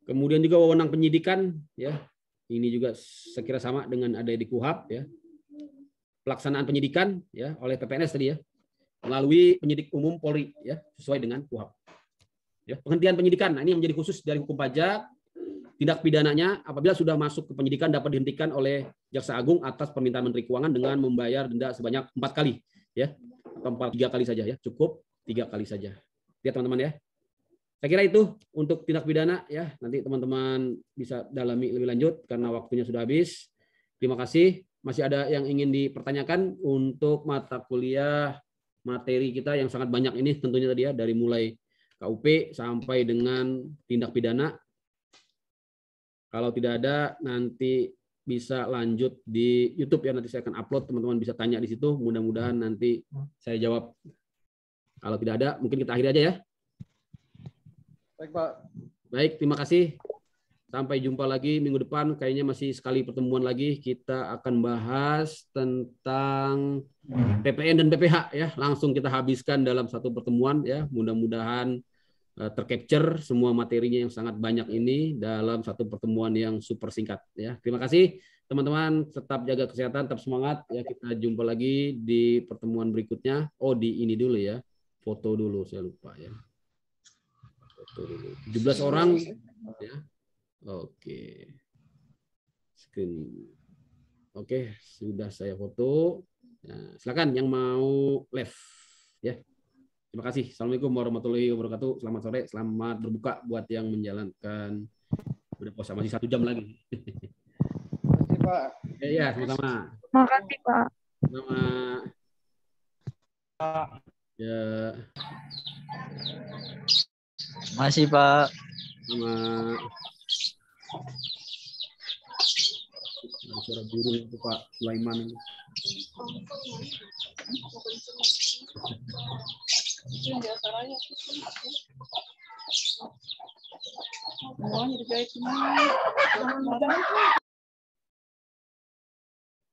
Kemudian juga wewenang penyidikan ya. Ini juga saya kira sama dengan ada di KUHP ya. Pelaksanaan penyidikan ya oleh PPNS tadi ya, melalui penyidik umum Polri ya, sesuai dengan KUHP. Ya, penghentian penyidikan. Nah, ini yang menjadi khusus dari hukum pajak. Tindak pidananya apabila sudah masuk ke penyidikan dapat dihentikan oleh Jaksa Agung atas permintaan Menteri Keuangan dengan membayar denda sebanyak 4 kali ya. Atau 3 kali saja ya, cukup 3 kali saja. Lihat teman-teman ya. Saya kira itu untuk tindak pidana ya. Nanti teman-teman bisa dalami lebih lanjut karena waktunya sudah habis. Terima kasih. Masih ada yang ingin dipertanyakan untuk mata kuliah materi kita yang sangat banyak ini tentunya tadi ya, dari mulai KUP sampai dengan tindak pidana. Kalau tidak ada nanti bisa lanjut di YouTube ya, nanti saya akan upload, teman-teman bisa tanya di situ. Mudah-mudahan nanti saya jawab. Kalau tidak ada, mungkin kita akhiri aja ya. Baik, Pak. Baik, terima kasih. Sampai jumpa lagi minggu depan. Kayaknya masih sekali pertemuan lagi. Kita akan bahas tentang PPN dan PPH ya. Langsung kita habiskan dalam satu pertemuan ya. Mudah-mudahan tercapture semua materinya yang sangat banyak ini dalam satu pertemuan yang super singkat ya. Terima kasih teman-teman, tetap jaga kesehatan, tetap semangat ya. Kita jumpa lagi di pertemuan berikutnya. Oh, di ini dulu ya. Foto dulu, saya lupa ya. Foto dulu. 17 orang ya. Oke. Screen. Oke, sudah saya foto. Nah, silakan yang mau live ya. Terima kasih. Assalamualaikum warahmatullahi wabarakatuh. Selamat sore, selamat berbuka buat yang menjalankan. Udah puasa masih 1 jam lagi. Terima kasih, Pak. Ya, sama-sama. Makasih, Pak. Sama. Ya. Masih, Pak. Sama. Ada suara burung itu Pak Sulaiman. Semuanya digait semua.